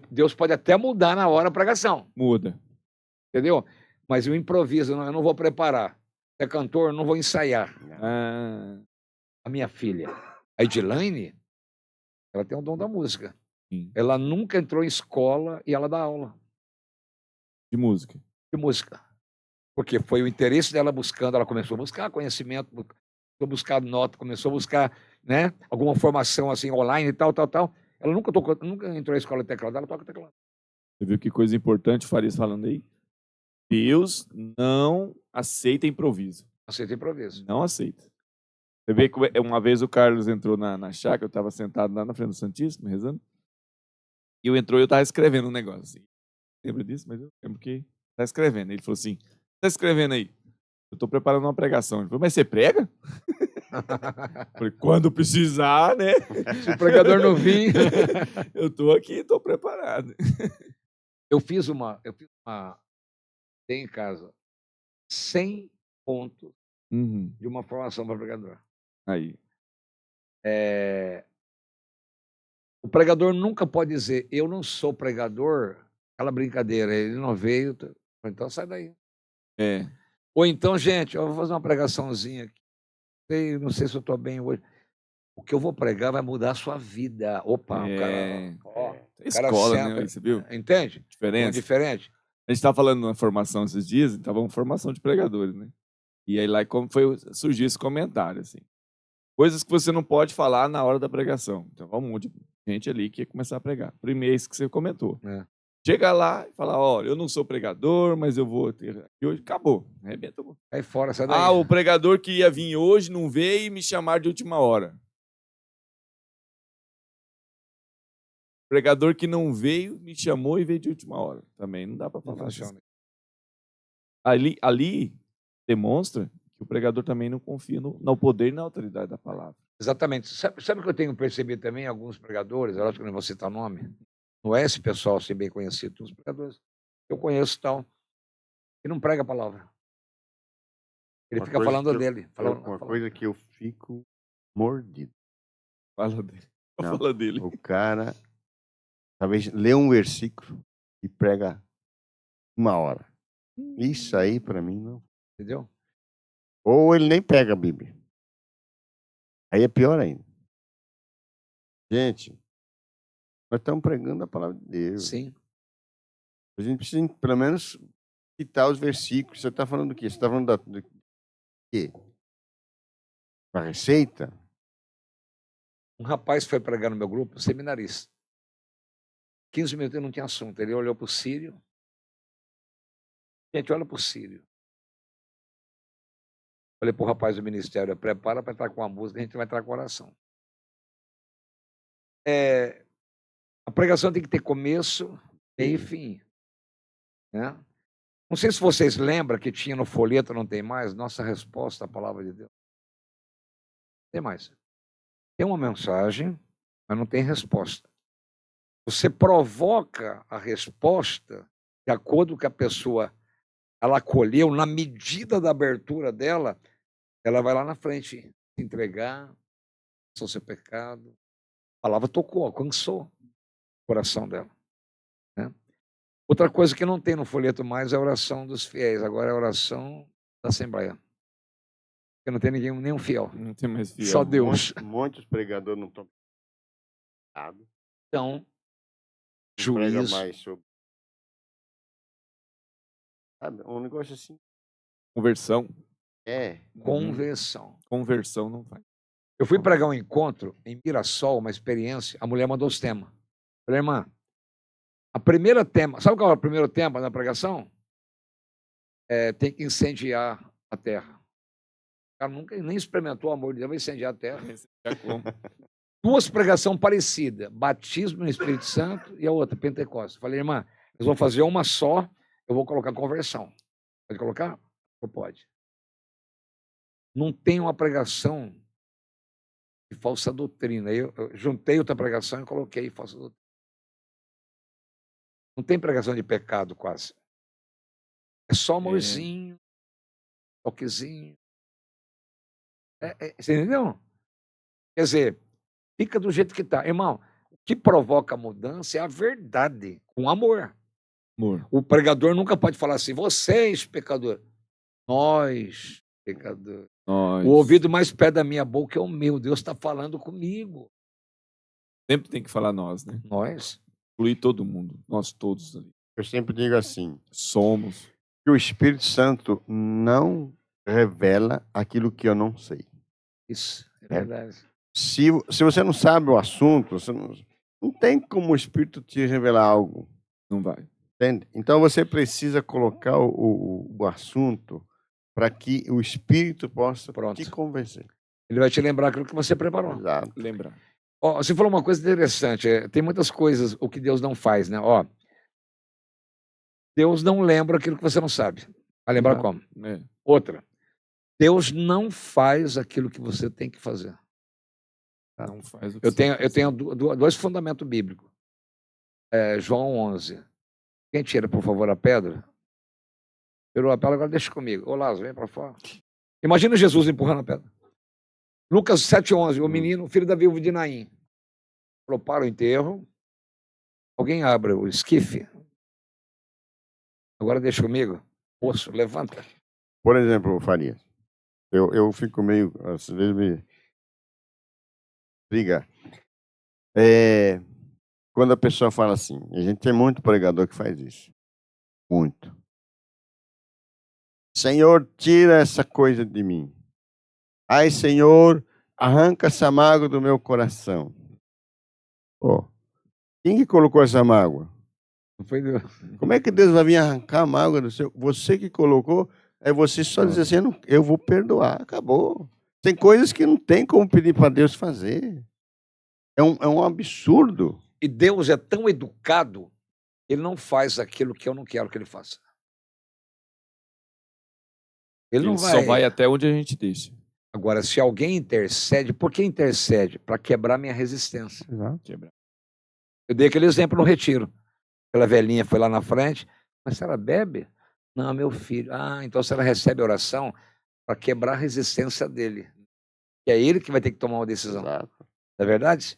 B: Deus pode até mudar na hora a pregação,
A: Muda.
B: entendeu? Mas eu improviso, eu não vou preparar. Se é cantor, eu não vou ensaiar.
A: Ah,
B: A minha filha, a Edilane, ela tem o dom da música.
A: sim.
B: Ela nunca entrou em escola e ela dá aula
A: De música.
B: de música. Porque foi o interesse dela buscando, ela começou a buscar conhecimento, começou a buscar nota, começou a buscar, né, alguma formação assim online e tal. Ela nunca entrou em escola de teclado, ela toca teclado.
A: Você viu que coisa importante o Farias falando aí? Deus não aceita improviso.
B: Aceita improviso.
A: Não aceita. Você vê que uma vez o Carlos entrou na chácara, eu estava sentado lá na frente do Santíssimo, rezando, e eu estava escrevendo um negócio assim. Lembra disso? Mas eu lembro que tá escrevendo. Ele falou assim, tá escrevendo aí? Eu estou preparando uma pregação. Ele falou, mas você prega? Eu falei, quando precisar, né?
B: Se o pregador não vir.
A: Eu estou aqui, estou preparado.
B: Eu fiz tem em casa 100 pontos
A: Uhum.
B: de uma formação para pregador.
A: Aí.
B: O pregador nunca pode dizer, eu não sou pregador, aquela brincadeira, ele não veio, então sai daí.
A: É.
B: Ou então, gente, eu vou fazer uma pregaçãozinha aqui, não sei se eu estou bem hoje. O que eu vou pregar vai mudar a sua vida. Opa, o cara. Ó,
A: Escola,
B: senta,
A: né? Você viu?
B: Entende?
A: Diferença.
B: Diferente.
A: A gente estava falando numa formação esses dias, estava uma formação de pregadores, né? E aí lá surgiu esse comentário, assim. Coisas que você não pode falar na hora da pregação. Então, um monte de gente ali que ia começar a pregar. Primeiro, isso que você comentou.
B: É.
A: Chega lá e fala, olha, eu não sou pregador, mas eu vou ter aqui hoje. Acabou. Arrebenta.
B: Aí fora, sai daí.
A: O pregador que ia vir hoje não veio e me chamar de última hora. O pregador que não veio, me chamou e veio de última hora. Também não dá para falar assim. Ali demonstra que o pregador também não confia no poder e na autoridade da palavra.
B: Exatamente. Sabe o que eu tenho percebido também em alguns pregadores? Eu acho que não vou citar nome. Não é esse pessoal assim bem conhecido, os pregadores que eu conheço tal, que não prega a palavra. Ele fica falando dele.
C: Uma coisa que eu fico mordido.
A: Fala dele.
C: Não,
A: Fala dele.
C: O cara talvez lê um versículo e prega 1 hora. Isso aí para mim não.
B: Entendeu?
C: Ou ele nem pega a Bíblia. Aí é pior ainda. Gente, nós estamos pregando a palavra de Deus.
B: Sim.
C: A gente precisa, pelo menos, citar os versículos. Você está falando do quê? Você está falando do quê? Da receita?
B: Um rapaz foi pregar no meu grupo, seminarista. 15 minutos ele não tinha assunto. Ele olhou para o Sírio. Gente, olha para o Sírio. Falei para o rapaz do ministério, prepara para entrar com a música, a gente vai entrar com a oração. A pregação tem que ter começo, meio e fim. Né? Não sei se vocês lembram que tinha no folheto, não tem mais, nossa resposta à palavra de Deus. Tem mais. Tem uma mensagem, mas não tem resposta. Você provoca a resposta de acordo com que a pessoa ela acolheu, na medida da abertura dela, ela vai lá na frente se entregar, o seu pecado. A palavra tocou, alcançou o coração dela. Né? Outra coisa que não tem no folheto mais é a oração dos fiéis, agora é a oração da Assembleia. Porque não tem nenhum fiel.
A: Não tem mais fiel.
B: Só Deus.
C: Muitos pregadores não estão.
B: Então,
C: Prega
B: juízo.
C: mais sobre. Sabe, um negócio assim.
A: Conversão.
B: Conversão.
A: Conversão não vai.
B: Eu fui pregar um encontro em Mirassol, uma experiência, a mulher mandou os temas. Falei, irmã, a primeira tema, sabe qual é o primeiro tema da pregação? Tem que incendiar a terra. O cara nunca nem experimentou o amor de Deus, vai incendiar a terra. Duas pregações parecidas, batismo no Espírito Santo e a outra, Pentecostes. Falei, irmã, nós vamos fazer uma só, eu vou colocar conversão. Pode colocar? Não pode. Não tem uma pregação de falsa doutrina. Eu juntei outra pregação e coloquei falsa doutrina. Não tem pregação de pecado quase. É só amorzinho, toquezinho. Você entendeu? Quer dizer, fica do jeito que está. Irmão, o que provoca a mudança é a verdade, com amor.
A: Amor.
B: O pregador nunca pode falar assim, vocês, pecador. Nós, pecador.
A: Nós.
B: O ouvido mais perto da minha boca é o meu. Deus está falando comigo.
A: Sempre tem que falar nós, né?
B: Nós.
A: Incluir todo mundo. Nós todos ali.
C: Eu sempre digo assim,
A: Somos.
C: que o Espírito Santo não revela aquilo que eu não sei.
B: Isso, é verdade.
C: Se você não sabe o assunto, você não tem como o Espírito te revelar algo.
A: Não vai.
C: Entende? Então você precisa colocar o assunto para que o Espírito possa
B: Pronto.
C: te convencer.
B: Ele vai te lembrar aquilo que você preparou.
C: Exato.
A: Lembrar.
B: Ó, você falou uma coisa interessante. Tem muitas coisas o que Deus não faz, né? Ó, Deus não lembra aquilo que você não sabe. Vai lembrar
A: Exato.
B: como?
A: É.
B: Outra. Deus não faz aquilo que você tem que fazer.
A: Não faz o que
B: Eu
A: você
B: tenho,
A: tem
B: eu
A: que
B: tenho dois fundamentos bíblicos. João 11. Quem tira, por favor, a pedra? Tirou a pedra, agora deixa comigo. Ô, Lázaro, vem para fora. Imagina Jesus empurrando a pedra. Lucas 7:11. O menino, filho da viúva de Naim. Falou, para o enterro. Alguém abre o esquife. Agora deixa comigo. Moço, levanta.
C: Por exemplo, Farias, eu fico meio, às vezes, me liga. Quando a pessoa fala assim, a gente tem muito pregador que faz isso. Muito. Senhor, tira essa coisa de mim. Ai, Senhor, arranca essa mágoa do meu coração. Oh, quem que colocou essa mágoa?
B: Não foi Deus.
C: Como é que Deus vai vir arrancar a mágoa do seu? Você que colocou, é você só dizer assim, eu vou perdoar, acabou. Tem coisas que não tem como pedir para Deus fazer. É um absurdo.
B: E Deus é tão educado, ele não faz aquilo que eu não quero que ele faça. Ele não
A: só vai até onde a gente deixa.
B: Agora, se alguém intercede, por que intercede? Para quebrar minha resistência.
A: Quebrar.
B: Eu dei aquele exemplo no retiro. Aquela velhinha foi lá na frente, mas se ela bebe? Não, meu filho. Ah, então se ela recebe oração para quebrar a resistência dele. E é ele que vai ter que tomar uma decisão.
C: Exato.
B: Não é verdade?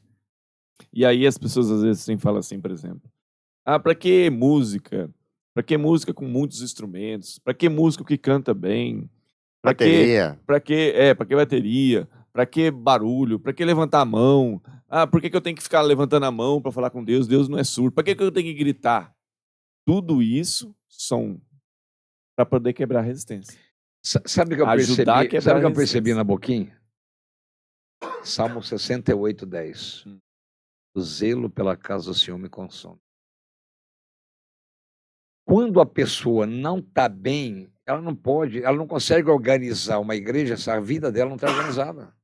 A: E aí as pessoas às vezes assim, falam assim, por exemplo, para que música? Para que música com muitos instrumentos? Para que música que canta bem? Para que bateria? Para que barulho? Para que levantar a mão? Por que eu tenho que ficar levantando a mão para falar com Deus? Deus não é surdo. Para que eu tenho que gritar? Tudo isso são para poder quebrar a resistência.
B: Sabe o que eu percebi? Sabe o que eu percebi na boquinha? Salmo 68:10. O zelo pela casa do Senhor me consome. Quando a pessoa não está bem, ela não consegue organizar uma igreja se a vida dela não está organizada.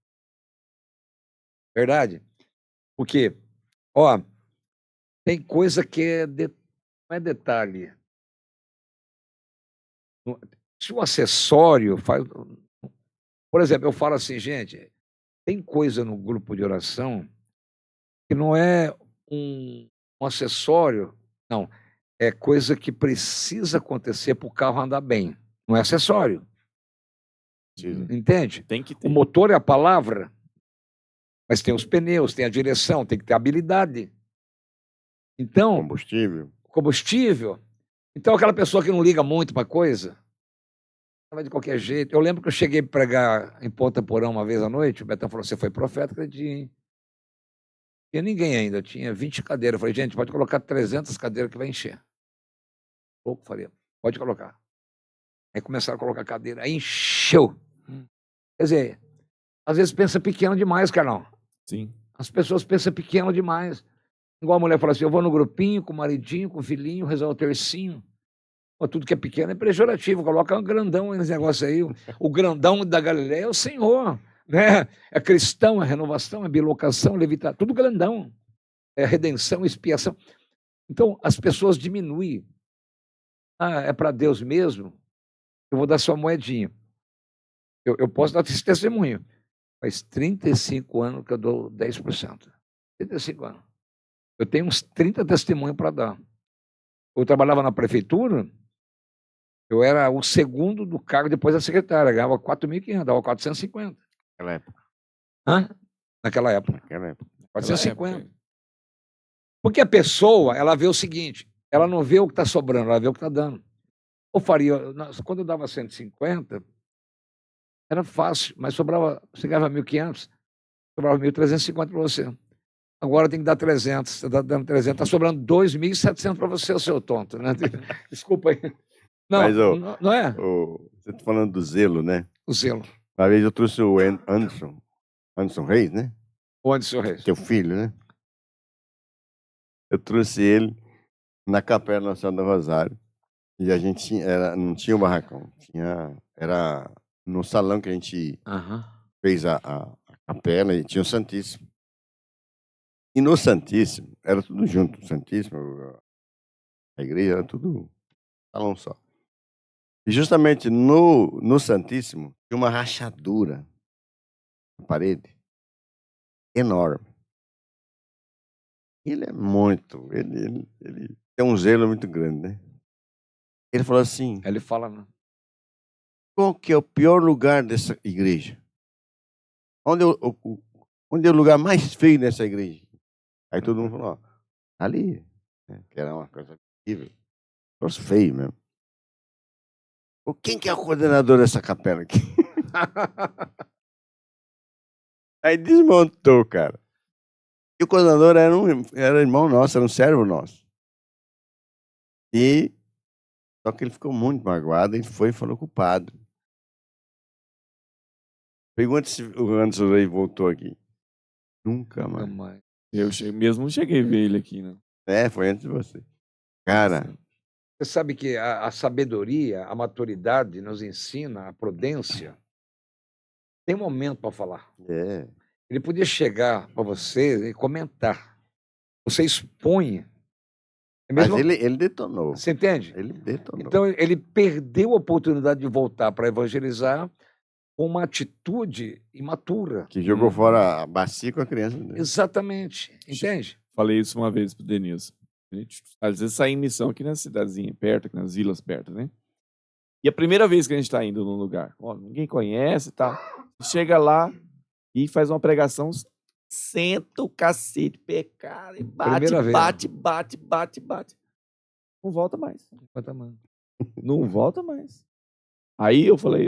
B: Verdade? Porque, tem coisa que não é detalhe. Se o acessório faz. Por exemplo, eu falo assim, gente, tem coisa no grupo de oração que não é um acessório, não. É coisa que precisa acontecer para o carro andar bem. Não é acessório. Entende?
A: Tem que ter.
B: O motor é a palavra, mas tem os pneus, tem a direção, tem que ter habilidade. Então, combustível. Então, aquela pessoa que não liga muito para coisa, vai de qualquer jeito. Eu lembro que eu cheguei a pregar em Ponta Porã uma vez à noite, o Betão falou, você foi profeta, acredito, hein? Não tinha ninguém ainda, tinha 20 cadeiras. Eu falei, gente, pode colocar 300 cadeiras que vai encher. Pouco, falei, pode colocar. Aí começaram a colocar cadeira, aí encheu. Quer dizer, às vezes pensa pequeno demais, Carlão.
A: Sim.
B: As pessoas pensam pequeno demais. Igual a mulher fala assim, eu vou no grupinho, com o maridinho, com o filhinho, rezar o tercinho. Tudo que é pequeno é pejorativo, coloca um grandão nesse negócio aí. O grandão da Galileia é o Senhor. Né? É cristão, é renovação, é bilocação, levitar, tudo grandão. É redenção, expiação. Então, as pessoas diminuem. É para Deus mesmo? Eu vou dar só moedinha. Eu posso dar esse testemunho. Faz 35 anos que eu dou 10%. 35 anos. Eu tenho uns 30 testemunhos para dar. Eu trabalhava na prefeitura, eu era o segundo do cargo depois da secretária, ganhava 4.500, dava 450.
C: Naquela época.
B: Naquela época. 450. Porque a pessoa, ela vê o seguinte, ela não vê o que está sobrando, ela vê o que está dando. Eu faria, quando eu dava 150, era fácil, mas sobrava, você ganhava 1.500, sobrava 1.350 para você. Agora tem que dar 300, você está dando 300, está sobrando 2.700 para você, seu tonto, né? Desculpa aí. Não,
C: Mas,
B: não é?
C: Você está falando do zelo, né?
B: O zelo.
C: Uma vez eu trouxe o Anderson Reis, né?
B: Onde, senhor Reis?
C: Teu filho, né? Eu trouxe ele na Capela Nossa Senhora do Rosário. E a gente não tinha um barracão. Era no salão que a gente fez a capela e tinha o Santíssimo. E no Santíssimo, era tudo junto. O Santíssimo, a igreja, era tudo salão só. E justamente no Santíssimo, tinha uma rachadura na parede enorme. Ele é muito... Ele tem um zelo muito grande, né? Ele falou assim...
B: Ele fala, né?
C: Qual que é o pior lugar dessa igreja? Onde é o lugar mais feio dessa igreja? Aí todo mundo falou, ó, ali, né? Que era uma coisa horrível. Negócio feio mesmo. Quem que é o coordenador dessa capela aqui? Aí desmontou, cara. E o coordenador era irmão nosso, era um servo nosso. Só que ele ficou muito magoado e foi e falou com o padre. Pergunta se o Anderson aí voltou aqui. Nunca mais.
A: Eu mesmo cheguei a ver ele aqui, né?
C: Foi antes de você. Cara...
B: Você sabe que a sabedoria, a maturidade nos ensina, a prudência. Tem momento para falar. Ele podia chegar para você e comentar. Você expõe.
C: Mas ele detonou.
B: Você entende?
C: Ele detonou.
B: Então, ele perdeu a oportunidade de voltar para evangelizar com uma atitude imatura.
C: Que jogou fora a bacia com a criança. Né?
B: Exatamente. Entende?
A: Falei isso uma vez pro Denilson. A gente, às vezes, sai em missão aqui na cidadezinha perto, aqui nas vilas perto, né? E a primeira vez que a gente está indo num lugar, ninguém conhece e tal, chega lá e faz uma pregação, senta o cacete, pecado, e bate. Não volta mais. Não volta mais. Aí eu falei,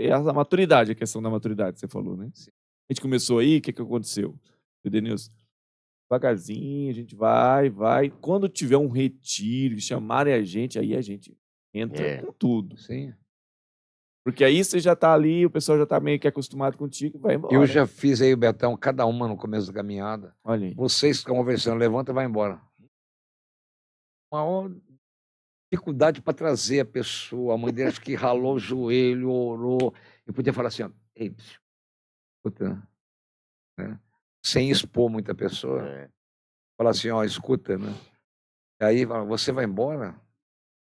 A: essa maturidade, a questão da maturidade que você falou, né? A gente começou aí, o que aconteceu? O Denilson, devagarzinho, a gente vai. Quando tiver um retiro, chamarem a gente, aí a gente entra com tudo.
B: Sim.
A: Porque aí você já tá ali, o pessoal já tá meio que acostumado contigo, vai embora.
B: Eu já fiz aí, Betão, cada uma no começo da caminhada.
A: Olha aí.
B: Vocês que estão conversando, levanta e vai embora. Uma dificuldade para trazer a pessoa, a mãe deles que ralou o joelho, orou. Eu podia falar assim, ó, ei, escuta, né? Sem expor muita pessoa. Falar assim, ó, escuta, né? Aí você vai embora?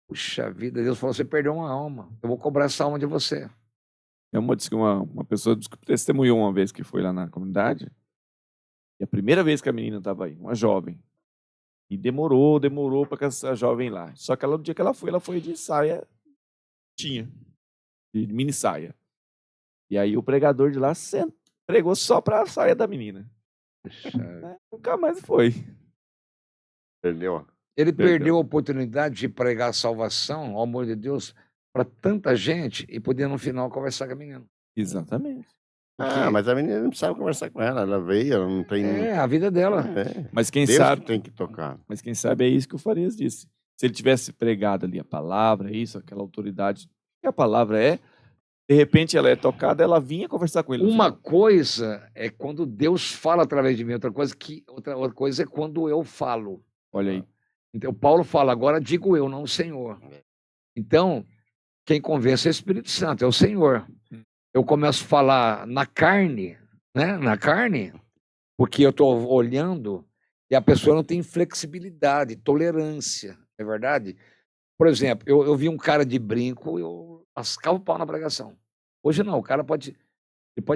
B: Puxa vida, Deus falou, você perdeu uma alma. Eu vou cobrar essa alma de você.
A: Disse que uma pessoa testemunhou uma vez que foi lá na comunidade. E a primeira vez que a menina estava aí, uma jovem. E demorou para essa jovem lá. Só que no dia que ela foi de saia, de mini saia. E aí o pregador de lá pregou só para a saia da menina. Nunca mais foi.
C: Perdeu.
B: Ele perdeu a oportunidade de pregar a salvação, ao amor de Deus, para tanta gente e poder no final conversar com a menina.
A: Exatamente.
C: Mas a menina não precisava conversar com ela, ela veio, ela não tem...
B: a vida dela.
A: Mas quem
C: Deus
A: sabe...
C: tem que tocar.
A: Mas quem sabe é isso que o Farias disse. Se ele tivesse pregado ali a palavra, isso, aquela autoridade, que a palavra é, de repente ela é tocada, ela vinha conversar com ele.
B: Uma coisa é quando Deus fala através de mim, outra coisa é quando eu falo.
A: Olha aí.
B: Então, Paulo fala, agora digo eu, não o Senhor. Então, quem convence é o Espírito Santo, é o Senhor. Eu começo a falar na carne, né? Na carne, porque eu estou olhando e a pessoa não tem flexibilidade, tolerância, é verdade? Por exemplo, eu vi um cara de brinco, eu lascava o pau na pregação. Hoje não, o cara pode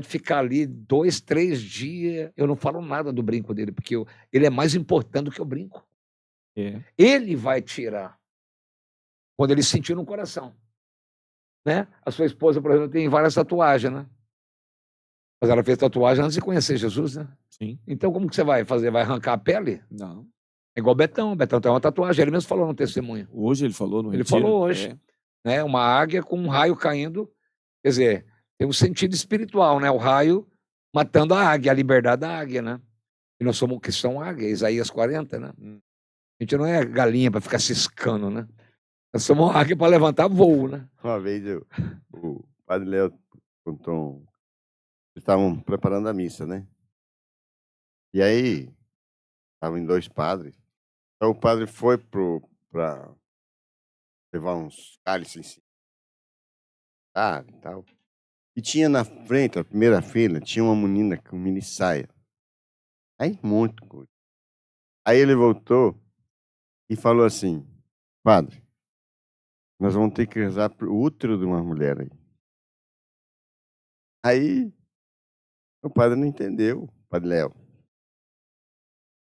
B: ficar ali 2, 3 dias, eu não falo nada do brinco dele, porque ele é mais importante do que o brinco. Ele vai tirar quando ele sentir no coração, né? A sua esposa, por exemplo, tem várias tatuagens, né? Mas ela fez tatuagem antes de conhecer Jesus, né?
A: Sim.
B: Então como que você vai fazer? Vai arrancar a pele?
A: Não.
B: É igual o Betão. O Betão tem uma tatuagem. Ele mesmo falou no testemunho.
A: Hoje ele falou no
B: Ele
A: retiro.
B: falou hoje. Né? Uma águia com um raio caindo. Quer dizer, tem um sentido espiritual, né? O raio matando a águia, a liberdade da águia, né? E nós somos que são águia, Isaías 40, né? A gente não é galinha para ficar ciscando, né? Nós somos águia para levantar voo, né?
C: Uma vez o padre Léo contou, eles estavam preparando a missa, né? E aí, estavam em 2 padres. Então o padre foi para levar uns cálices em cima e tal. E tinha na frente, na primeira fila, tinha uma menina com mini saia. Aí, muito coisa. Aí ele voltou e falou assim: padre, nós vamos ter que rezar pro útero de uma mulher aí. Aí, o padre não entendeu, o padre Léo.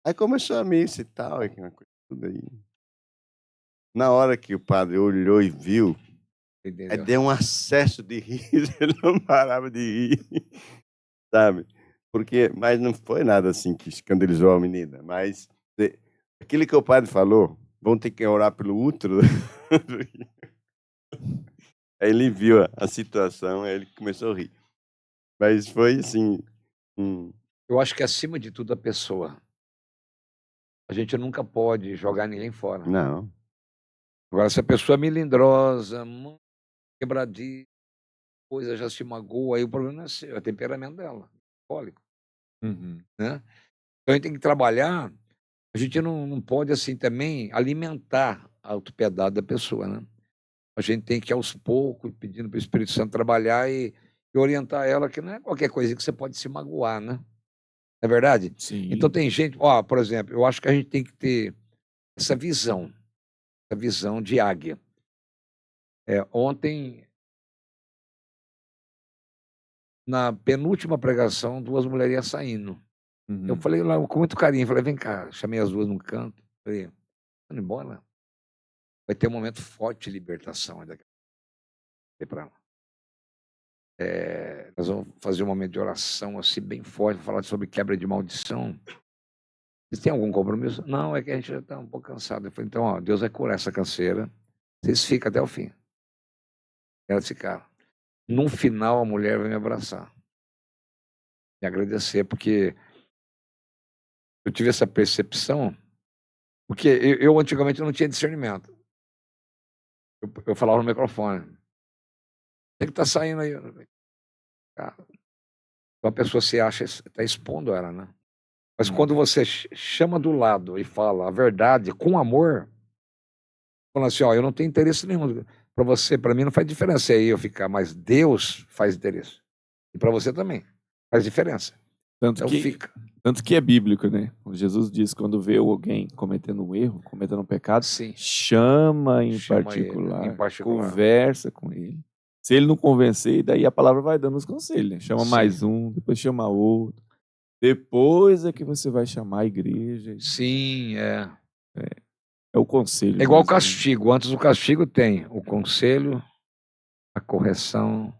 C: Aí começou a missa e tal, e aquela coisa tudo aí. Na hora que o padre olhou e viu, aí deu um acesso de riso, ele não parava de rir, sabe? Mas não foi nada assim que escandalizou a menina, mas aquilo que o padre falou, vão ter que orar pelo útero. Aí ele viu a situação, aí ele começou a rir. Mas foi assim.
B: Eu acho que acima de tudo a pessoa. A gente nunca pode jogar ninguém fora.
C: Não.
B: Agora, se a pessoa é melindrosa, quebradiça, coisa já se magoa, aí o problema é seu, é o temperamento dela, alcoólico, né? Então a gente tem que trabalhar, a gente não pode assim também alimentar a autopiedade da pessoa, né? A gente tem que aos poucos, pedindo para o Espírito Santo trabalhar e orientar ela que não é qualquer coisa que você pode se magoar, né? Não é verdade?
A: Sim.
B: Então tem gente, por exemplo, eu acho que a gente tem que ter essa visão de águia. Ontem, na penúltima pregação, 2 mulheres iam saindo. Eu falei lá com muito carinho, falei, vem cá, chamei as 2 num canto, falei, indo embora, vai ter um momento forte de libertação ainda. Para ela. Nós vamos fazer um momento de oração assim bem forte, falar sobre quebra de maldição. Vocês têm algum compromisso? Não, é que a gente já está um pouco cansado. Eu falei, então, Deus vai curar essa canseira. Vocês ficam até o fim. Elas ficaram. No final, a mulher vai me abraçar. Me agradecer, porque eu tive essa percepção, porque eu antigamente não tinha discernimento. Eu falava no microfone. Tem que estar saindo aí. Cara, então a pessoa se acha, está expondo ela, né? Mas quando você chama do lado e fala a verdade com amor, falando assim, eu não tenho interesse nenhum para você, para mim não faz diferença aí eu ficar, mas Deus faz interesse. E para você também faz diferença.
A: Tanto que é bíblico, né? Jesus diz, quando vê alguém cometendo um erro, cometendo um pecado,
B: Sim.
A: chama em particular, conversa com ele. Se ele não convencer, daí a palavra vai dando os conselhos, né? Chama mais um, depois chama outro. Depois é que você vai chamar a igreja.
B: Sim, é
A: o conselho.
B: É igual o castigo. Antes do castigo tem o conselho, a correção,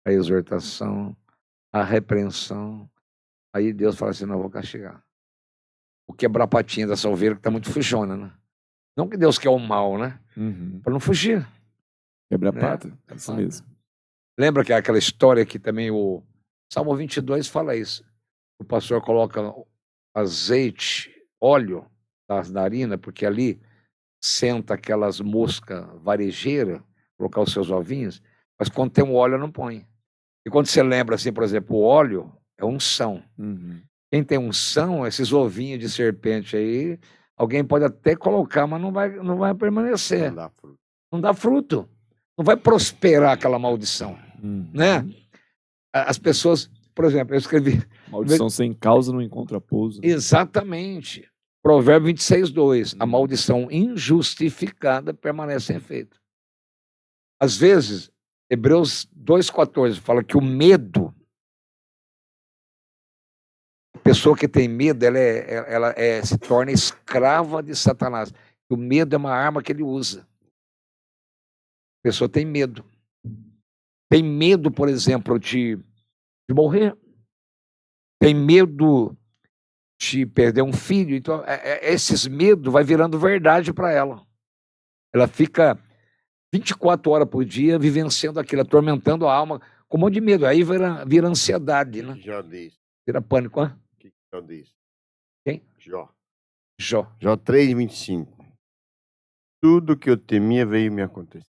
B: a exortação, a repreensão. Aí Deus fala assim, não, eu vou castigar. O quebrar a patinha dessa ovelha que está muito fujona, né? Não que Deus quer o mal, né? Para não fugir.
A: Quebrar a pata, é isso mesmo.
B: Lembra que é aquela história que também o Salmo 22 fala isso. O pastor coloca azeite, óleo das narinas, porque ali senta aquelas moscas varejeiras, colocar os seus ovinhos, mas quando tem um óleo não põe. E quando você lembra, assim, por exemplo, o óleo é unção. Quem tem unção, esses ovinhos de serpente aí, alguém pode até colocar, mas não vai permanecer. Não dá fruto. Não vai prosperar aquela maldição. Né? As pessoas, por exemplo, eu escrevi...
A: Maldição sem causa não encontra pouso. Né?
B: Exatamente. Provérbio 26:2. A maldição injustificada permanece sem efeito. Às vezes, Hebreus 2:14 fala que o medo, a pessoa que tem medo, ela se torna escrava de Satanás. O medo é uma arma que ele usa. A pessoa tem medo. Tem medo, por exemplo, de morrer. Tem medo de perder um filho. Então, esses medos vai virando verdade para ela. Ela fica 24 horas por dia vivenciando aquilo, atormentando a alma com um monte de medo. Aí vira ansiedade, né?
C: Jó diz.
B: Vira pânico. Hã?
C: O que Jó diz?
B: Quem?
C: Jó.
B: Jó.
C: Jó 3:25. Tudo que eu temia veio me acontecer.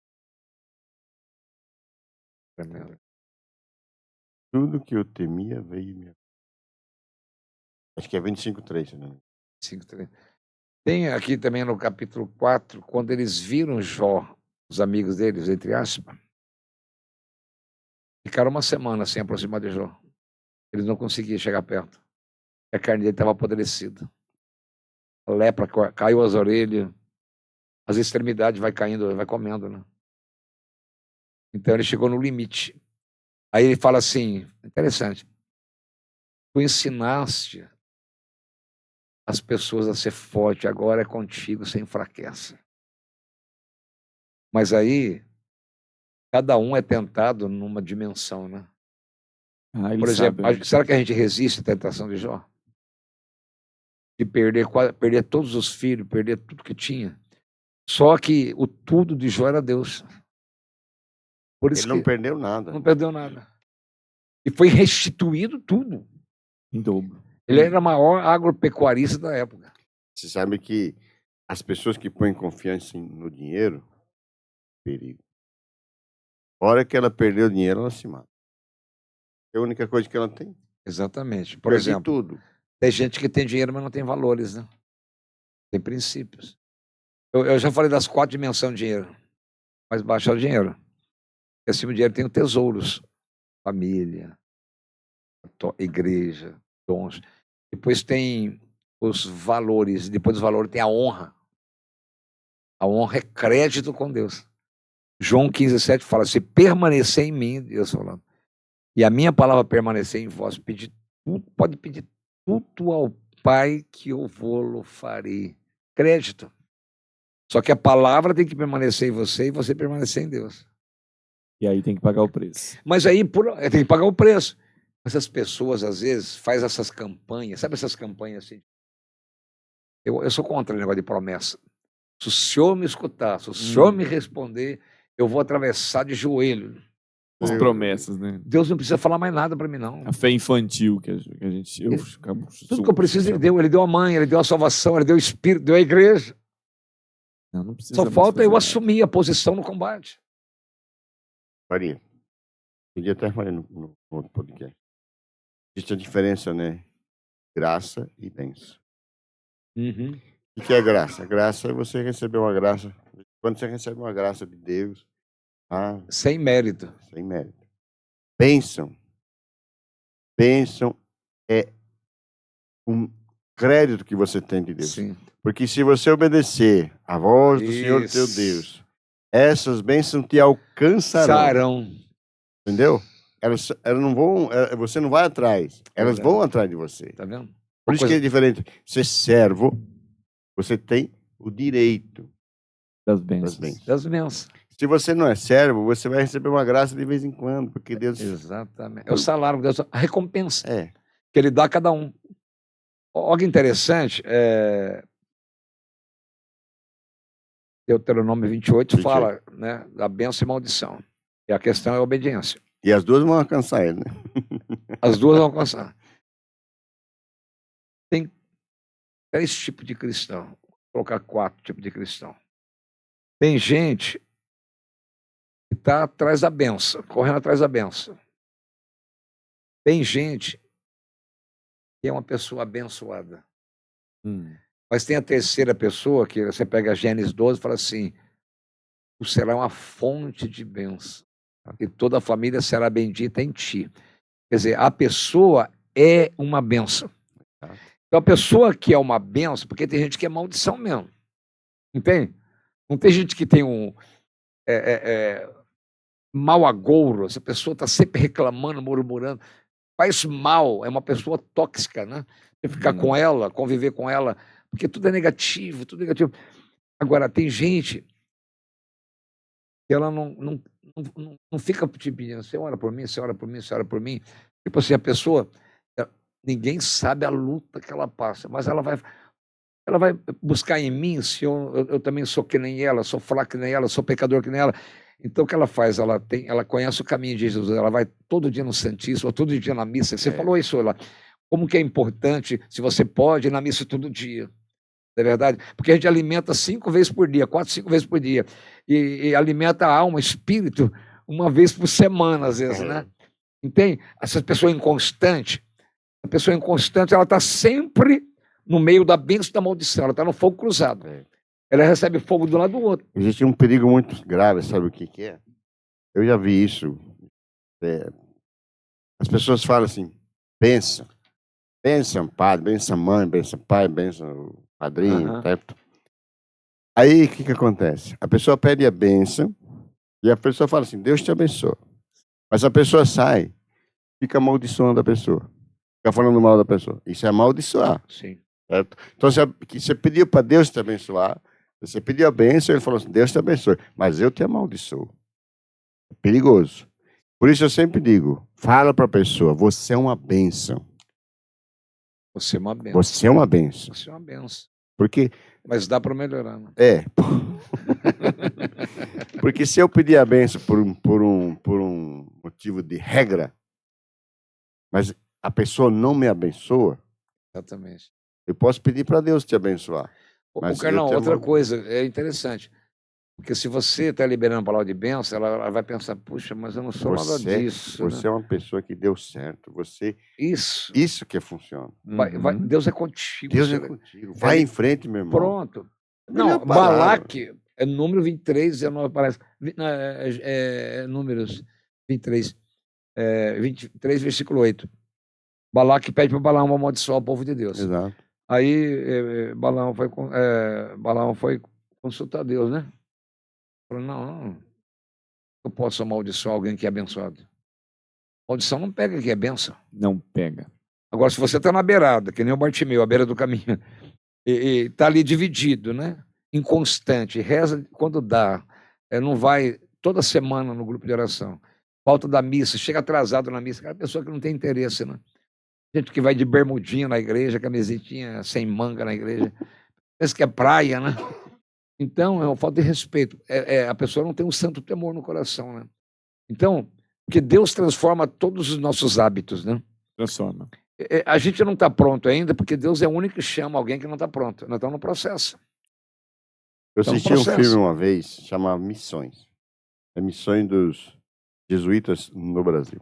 C: Tudo que eu temia veio me acontecer. Acho que é 25:3, né?
B: 5:3. Tem aqui também no capítulo 4, quando eles viram Jó, os amigos deles, entre aspas, ficaram uma semana sem aproximar de Jó. Eles não conseguiam chegar perto. A carne dele estava apodrecida. A lepra caiu as orelhas, as extremidades vai caindo, vai comendo, né? Então ele chegou no limite. Aí ele fala assim, interessante, tu ensinaste as pessoas a ser forte, agora é contigo, você enfraquece. Mas aí, cada um é tentado numa dimensão, né?
A: Ele
B: Por exemplo,
A: sabe, né?
B: será que a gente resiste à tentação de Jó? De perder todos os filhos, perder tudo que tinha. Só que o tudo de Jó era Deus. Por isso
C: Ele não
B: que
C: perdeu nada.
B: não perdeu nada. E foi restituído tudo.
A: Em dobro.
B: Ele era o maior agropecuarista da época.
C: Você sabe que as pessoas que põem confiança no dinheiro, perigo. A hora que ela perdeu o dinheiro, ela se mata. É a única coisa que ela tem.
B: Exatamente. Por
C: Perdi
B: exemplo,
C: tudo.
B: tem gente que tem dinheiro, mas não tem valores, né? Tem princípios. Eu já falei das 4 dimensões de dinheiro. Mais baixo é o dinheiro. Acima do dinheiro tem os tesouros. Família, igreja, dons. Depois tem os valores. Depois dos valores tem a honra. A honra é crédito com Deus. João 15:7 fala, se permanecer em mim, Deus falando, e a minha palavra permanecer em vós, pode pedir tudo ao Pai que eu vou-lo farei. Crédito. Só que a palavra tem que permanecer em você e você permanecer em Deus.
A: E aí tem que pagar o preço.
B: Mas aí tem que pagar o preço. Essas pessoas, às vezes, fazem essas campanhas, sabe essas campanhas assim? Eu sou contra o negócio de promessa. Se o senhor me escutar, se o senhor me responder, eu vou atravessar de joelho.
A: As promessas, né?
B: Deus não precisa falar mais nada para mim, não.
A: A fé infantil que a gente...
B: Tudo que eu preciso, ele deu. Ele deu a mãe, ele deu a salvação, ele deu o Espírito, deu a igreja.
A: Não precisa.
B: Só falta eu assumir a posição no combate.
C: Faria. Eu até falei no outro podcast. Existe a diferença, né? Graça e bênção.
B: Uhum.
C: O que é graça? Graça é você receber uma graça. Quando você recebe uma graça de Deus,
B: sem mérito.
C: Sem mérito. Bênção. Bênção é um crédito que você tem de Deus.
B: Sim.
C: Porque se você obedecer à voz do Senhor teu Deus, essas bênçãos te alcançarão. Entendeu? Elas não vão, você não vai atrás, elas vão atrás de você.
B: Tá vendo?
C: Por isso que é diferente. Ser servo, você tem o direito
A: das bênçãos.
B: Das bênçãos.
C: Se você não é servo, você vai receber uma graça de vez em quando, porque Deus...
B: Exatamente. É o salário de Deus, a recompensa
C: que
B: ele dá a cada um. Algo interessante, Deuteronômio 28 fala, né, da bênção e maldição. E a questão é a obediência.
C: E as duas vão alcançar ele, né?
B: As duas vão alcançar. Tem 3 tipos de cristão. Vou colocar 4 tipos de cristão. Tem gente que está atrás da benção, correndo atrás da benção. Tem gente que é uma pessoa abençoada. Mas tem a terceira pessoa, que você pega Gênesis 12 e fala assim, tu será uma fonte de bênção, e toda a família será bendita em ti. Quer dizer, a pessoa é uma bênção. Então, a pessoa que é uma bênção, porque tem gente que é maldição mesmo. Entende? Não tem gente que tem um mau agouro, essa pessoa está sempre reclamando, murmurando. Faz mal, é uma pessoa tóxica, né? Você ficar com ela, conviver com ela, porque tudo é negativo, tudo é negativo. Agora, tem gente que ela não fica te pedindo, você ora por mim, você ora por mim, você ora por mim. Tipo assim, a pessoa, ninguém sabe a luta que ela passa, mas ela vai buscar em mim se eu também sou que nem ela, sou fraco que nem ela, sou pecador que nem ela. Então, o que ela faz? Ela conhece o caminho de Jesus, ela vai todo dia no Santíssimo, todo dia na missa. Você falou isso lá. Como que é importante, se você pode, ir na missa todo dia. Não é verdade? Porque a gente alimenta 5 vezes por dia, 4, 5 vezes por dia. E alimenta a alma, o espírito, uma vez por semana, às vezes, né? Entende? Essa pessoa inconstante, ela está sempre no meio da bênção e da maldição, ela está no fogo cruzado. Ela recebe fogo do lado do outro.
C: Existe um perigo muito grave, sabe o que é? Eu já vi isso. As pessoas falam assim, benção padre, benção mãe, benção pai, benção padrinho, certo? Aí, o que acontece? A pessoa pede a benção e a pessoa fala assim, Deus te abençoe. Mas a pessoa sai, fica amaldiçoando a pessoa. Fica falando mal da pessoa. Isso é amaldiçoar.
B: Sim.
C: Certo? Então, você pediu para Deus te abençoar, você pediu a bênção, ele falou assim, Deus te abençoe, mas eu te amaldiçoo. É perigoso. Por isso eu sempre digo, fala para a pessoa, você é uma bênção.
B: Você é uma bênção.
C: Você é uma bênção.
B: Você é uma bênção.
C: Porque...
B: Mas dá para melhorar, né?
C: Porque se eu pedir a bênção por um motivo de regra, mas a pessoa não me abençoa,
B: exatamente.
C: Eu posso pedir para Deus te abençoar.
B: Mas Carlão, outra coisa, é interessante. Porque se você está liberando a palavra de bênção, ela vai pensar, puxa, mas eu não sou nada disso.
C: Você é uma pessoa que deu certo. Isso que funciona.
B: Deus é contigo.
C: Deus é contigo. Vai em frente, meu irmão.
B: Pronto. Não, Balaque, é número 23, parece. Números 23. 23, versículo 8. Balaque pede para Balaão amaldiçoar o povo de Deus.
C: Exato.
B: Aí Balaão foi consultar Deus, né? Falou, não, eu posso amaldiçoar alguém que é abençoado. Maldição não pega que é benção.
A: Não pega.
B: Agora, se você está na beirada, que nem o Bartimeu, à beira do caminho, e está ali dividido, né? Inconstante, reza quando dá, não vai toda semana no grupo de oração, falta da missa, chega atrasado na missa, aquela pessoa que não tem interesse, né? Gente que vai de bermudinha na igreja, camisetinha sem manga na igreja, pensa que é praia, né? Então, é uma falta de respeito. A pessoa não tem um santo temor no coração, né? Então, porque Deus transforma todos os nossos hábitos, né?
A: Transforma.
B: A gente não está pronto ainda, porque Deus é o único que chama alguém que não está pronto. Nós estamos no processo.
C: Eu assisti um filme uma vez, chamado Missões. É Missões dos Jesuítas no Brasil.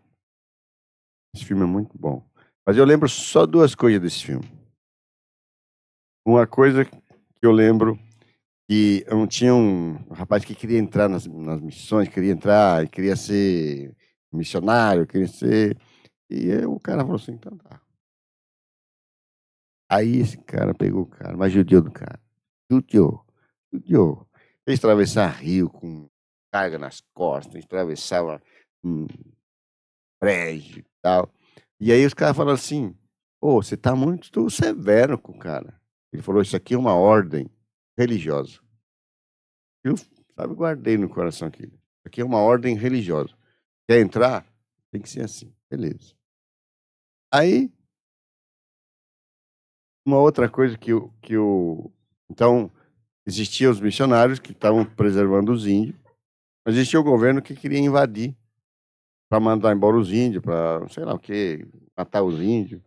C: Esse filme é muito bom. Mas eu lembro só 2 coisas desse filme. Uma coisa que eu lembro, que eu tinha um rapaz que queria entrar nas missões, queria ser missionário, E o cara falou assim, então tá. Aí esse cara pegou o cara, mas judiou do cara. Judiou. Fez atravessar rio com carga nas costas, atravessava prédio e tal. E aí os caras falaram assim, você tá muito severo com o cara. Ele falou, isso aqui é uma ordem religiosa. Eu, guardei no coração aqui. Isso aqui é uma ordem religiosa. Quer entrar? Tem que ser assim. Beleza. Aí, uma outra coisa então, existiam os missionários que estavam preservando os índios, mas existia o governo que queria invadir para mandar embora os índios, para, sei lá o quê, matar os índios.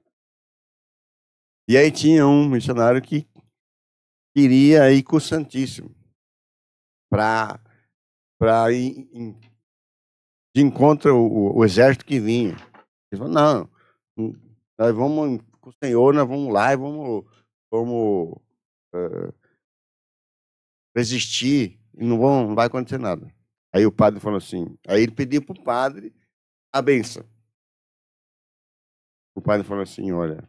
C: E aí tinha um missionário que queria ir com o Santíssimo para ir de encontro ao exército que vinha. Ele falou, não, nós vamos com o Senhor, nós vamos lá e vamos resistir e não vai acontecer nada. Aí o padre falou assim, aí ele pediu para o padre a bênção. O padre falou assim, olha,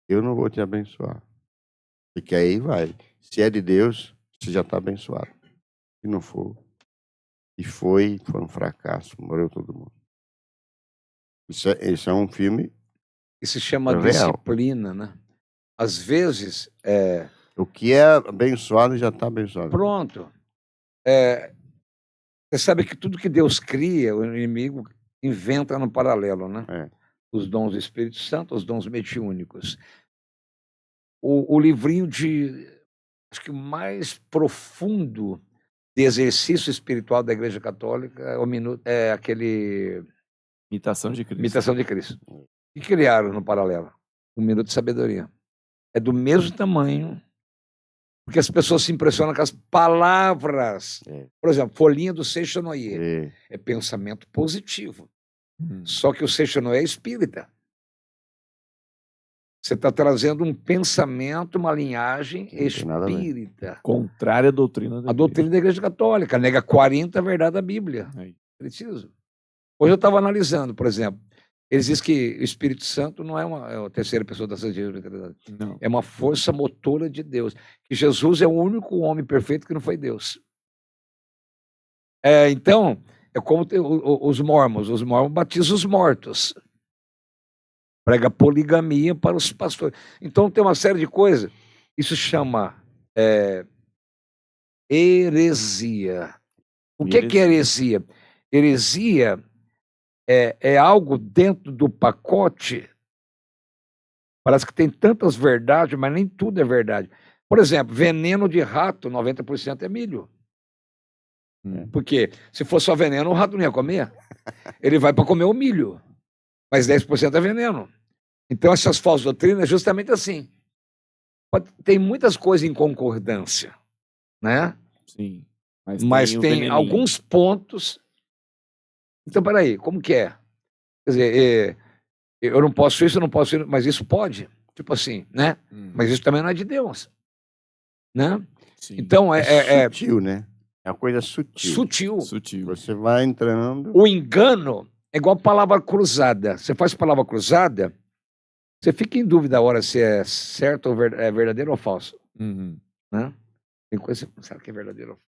C: eu não vou te abençoar, porque aí vai, se é de Deus, você já está abençoado. Se não for, foi um fracasso, morreu todo mundo. Isso é um filme.
B: Isso se chama
C: real.
B: Disciplina, né? Às vezes.
C: O que é abençoado já está abençoado.
B: Pronto. Você sabe que tudo que Deus cria, o inimigo inventa no paralelo, né? os dons do Espírito Santo, os dons mediúnicos. O livrinho acho que mais profundo de exercício espiritual da Igreja Católica é aquele
A: Imitação de Cristo.
B: Imitação de Cristo. E criaram no paralelo? 1 Minuto de Sabedoria. É do mesmo tamanho, porque as pessoas se impressionam com as palavras. Por exemplo, folhinha do Seixonoye. É pensamento positivo. Só que o Seixonoye é espírita. Você está trazendo um pensamento, uma linhagem espírita.
A: Contrária à doutrina da Igreja.
B: A doutrina da Igreja Católica. Nega 40 a verdade da Bíblia. Preciso. Hoje eu estava analisando, por exemplo, eles dizem que o Espírito Santo não é a terceira pessoa da Santíssima.
A: Não.
B: É uma força motora de Deus. Que Jesus é o único homem perfeito que não foi Deus. Então, é como os mormons. Os mormons batizam os mortos. Prega poligamia para os pastores. Então, tem uma série de coisas. Isso chama heresia. O que é heresia? Heresia é algo dentro do pacote. Parece que tem tantas verdades, mas nem tudo é verdade. Por exemplo, veneno de rato, 90% é milho. Porque se fosse só veneno, o rato não ia comer. Ele vai para comer o milho. Mas 10% é veneno. Então, essas falsas doutrinas é justamente assim. Tem muitas coisas em concordância, né?
A: Sim.
B: Mas tem alguns pontos. Então, peraí, como que é? Quer dizer, eu não posso isso, eu não posso isso, mas isso pode. Tipo assim, né? Mas isso também não é de Deus. Né?
A: Sim.
B: Então,
C: é sutil, né? É uma coisa sutil.
B: Sutil.
C: Você vai entrando.
B: O engano é igual palavra cruzada. Você faz palavra cruzada, você fica em dúvida a hora se é certo ou é verdadeiro ou falso. Né? Tem coisa que será que é verdadeiro ou falso?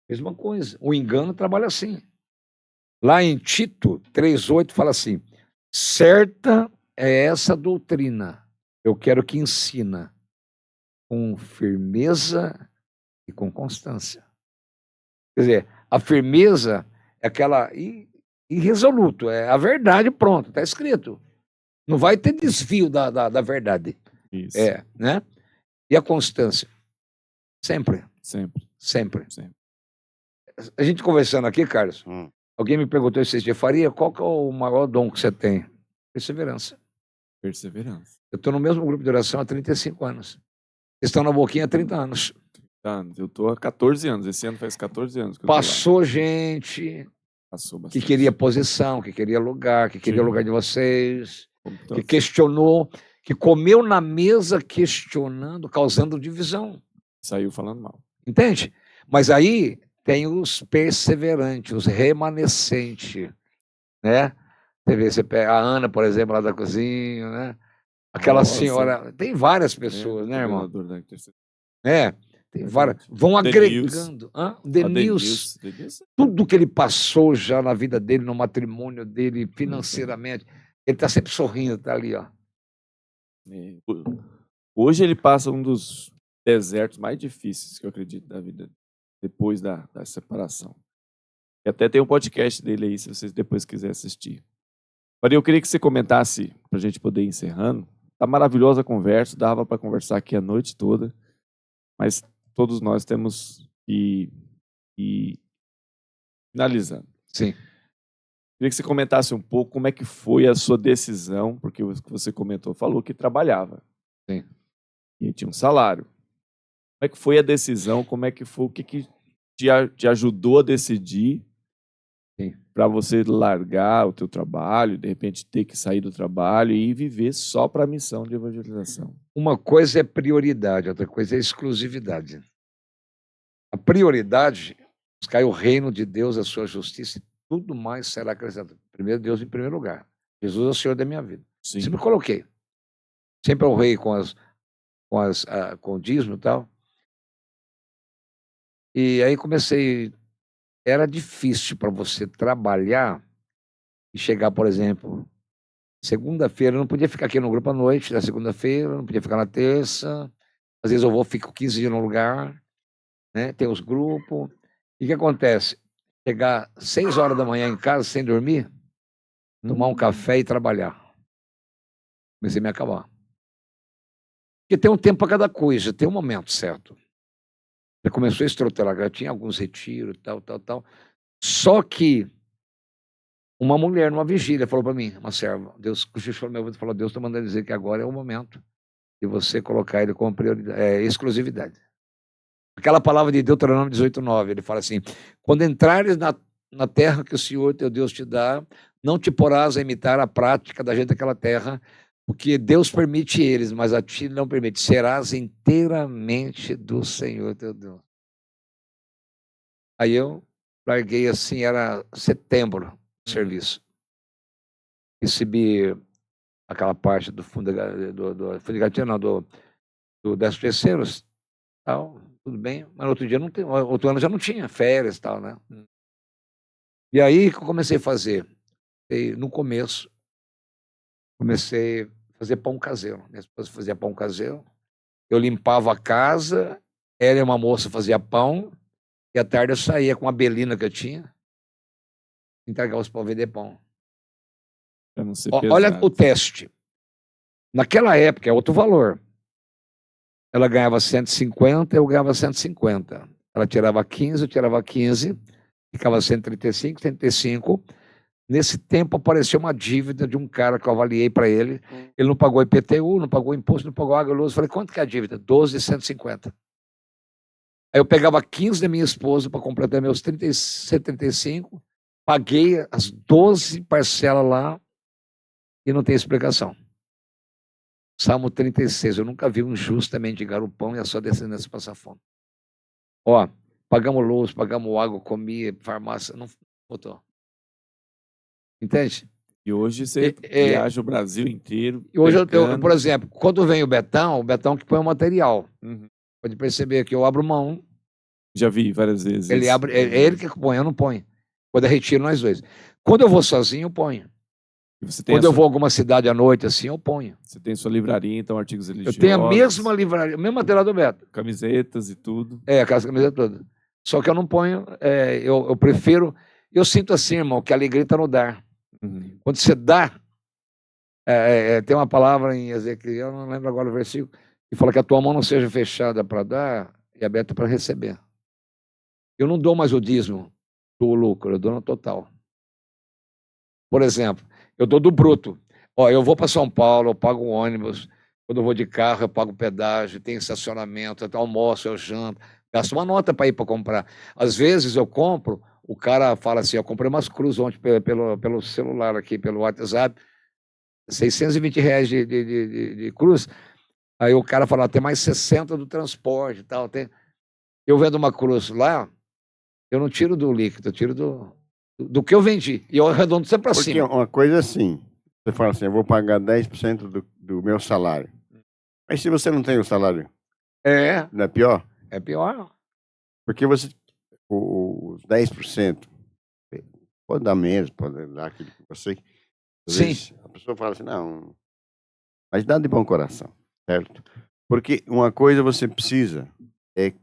B: Mesma coisa. O engano trabalha assim. Lá em Tito 3,8 fala assim: certa é essa doutrina. Eu quero que ensina com firmeza e com constância. Quer dizer, a firmeza é aquela irresoluto, é a verdade, pronto, está escrito. Não vai ter desvio da verdade.
A: Isso.
B: Né? E a constância? Sempre.
A: Sempre.
B: A gente conversando aqui, Carlos, alguém me perguntou esses dias, Faria, qual que é o maior dom que você tem? Perseverança. Eu estou no mesmo grupo de oração há 35 anos. Vocês estão na boquinha há 30 anos.
A: Eu estou há 14 anos. Esse ano faz 14 anos. Que
B: Passou gente que queria posição, que queria lugar, que queria lugar de vocês, que questionou, que comeu na mesa questionando, causando divisão.
A: Saiu falando mal.
B: Entende? Mas aí tem os perseverantes, os remanescentes, né? Você pega a Ana, por exemplo, lá da cozinha, né? Aquela senhora, tem várias pessoas, né, irmão? Tem várias. Vão agregando. Denilson. Tudo que ele passou já na vida dele, no matrimônio dele, financeiramente. Ele está sempre sorrindo, está ali, ó.
A: Hoje ele passa um dos desertos mais difíceis que eu acredito da vida, depois da separação. E até tem um podcast dele aí, se vocês depois quiserem assistir. Maria, eu queria que você comentasse, para a gente poder ir encerrando. Tá maravilhosa a conversa, dava para conversar aqui a noite toda, mas todos nós temos que ir finalizando.
B: Sim.
A: Queria que você comentasse um pouco como é que foi a sua decisão, porque você comentou, falou que trabalhava.
B: Sim.
A: E tinha um salário. Como é que foi a decisão? Como é que foi? O que te ajudou a decidir para você largar o teu trabalho, de repente ter que sair do trabalho e viver só para a missão de evangelização?
B: Uma coisa é prioridade, outra coisa é exclusividade. A prioridade, buscar o reino de Deus, a sua justiça, e tudo mais será acrescentado. Primeiro Deus em primeiro lugar. Jesus é o Senhor da minha vida.
A: Sim.
B: Sempre coloquei. Sempre honrei com o dízimo e tal. E aí comecei. Era difícil para você trabalhar e chegar, por exemplo, segunda-feira, eu não podia ficar aqui no grupo à noite, na segunda-feira, não podia ficar na terça. Às vezes eu fico 15 dias no lugar, né? Tem os grupos. E o que acontece? Chegar 6 horas da manhã em casa sem dormir, tomar um café e trabalhar. Comecei a me acabar. Porque tem um tempo para cada coisa, tem um momento certo. Já começou a estrotelar, já tinha alguns retiros, tal. Só que uma mulher numa vigília falou para mim, uma serva, Deus cochichou no meu ouvido e falou, Deus está mandando dizer que agora é o momento de você colocar ele como prioridade, exclusividade. Aquela palavra de Deuteronômio 18:9, ele fala assim, quando entrares na terra que o Senhor teu Deus te dá, não te porás a imitar a prática da gente daquela terra, porque Deus permite eles, mas a ti não permite, serás inteiramente do Senhor teu Deus. Aí eu larguei assim, era setembro do serviço. Recebi aquela parte do fundo do fundo de garantia, não, do 13º, tal, tudo bem, mas no outro dia não tem, outro ano já não tinha férias e tal, né? E aí que eu comecei a fazer? E no começo, comecei a fazer pão caseiro. Minha esposa fazia pão caseiro, eu limpava a casa, ela e uma moça fazia pão, e à tarde eu saía com a belina que eu tinha, entregar os pão, vender pão.
A: Pra não ser
B: Olha
A: pesado.
B: o teste. Naquela época é outro valor. Ela ganhava 150, eu ganhava 150. Ela tirava 15, eu tirava 15, ficava 135, 135. Nesse tempo apareceu uma dívida de um cara que eu avaliei para ele. Ele não pagou IPTU, não pagou imposto, não pagou água e luz. Eu falei, quanto que é a dívida? 12,150. Aí eu pegava 15 da minha esposa para completar meus 135, paguei as 12 parcelas lá e não tem explicação. Salmo 36, eu nunca vi um justo mendigar o pão e a sua descendência passar fome. Ó, pagamos luz, pagamos água, comia, farmácia, não botou. Entende?
A: E hoje você viaja o Brasil inteiro.
B: E hoje, por exemplo, quando vem o Betão que põe o material.
A: Uhum.
B: Pode perceber que eu abro mão.
A: Já vi várias vezes.
B: Ele abre, é ele que põe, eu não ponho. Quando eu retiro, nós dois. Quando eu vou sozinho, eu ponho. Quando eu vou a alguma cidade à noite, assim, eu ponho.
A: Você tem sua livraria, então, artigos religiosos.
B: Eu tenho a mesma livraria, o mesmo material do Beto.
A: Camisetas e tudo.
B: Aquelas camisetas todas. Só que eu não ponho, eu prefiro. Eu sinto assim, irmão, que a alegria está no dar.
A: Uhum.
B: Quando você dá, tem uma palavra em Ezequiel, eu não lembro agora o versículo, que fala que a tua mão não seja fechada para dar e aberta para receber. Eu não dou mais o dízimo do lucro, eu dou no total. Por exemplo, eu dou do bruto. Ó, eu vou para São Paulo, eu pago um ônibus, quando eu vou de carro, eu pago pedágio, tem estacionamento, eu almoço, eu janto, gasto uma nota para ir para comprar. Às vezes eu compro, o cara fala assim, eu comprei umas cruzes ontem pelo celular aqui, pelo WhatsApp, R$620 de cruz. Aí o cara fala, tem mais 60 do transporte e tal. Eu vendo uma cruz lá, eu não tiro do líquido, eu tiro do que eu vendi. E eu arredondo sempre para cima.
C: Porque uma coisa assim, você fala assim, eu vou pagar 10% do meu salário. Mas se você não tem o salário, não é pior?
B: É pior.
C: Porque os 10%, pode dar menos, pode dar aquilo que você... Às vezes, a pessoa fala assim, não, mas dá de bom coração, certo? Porque uma coisa você precisa é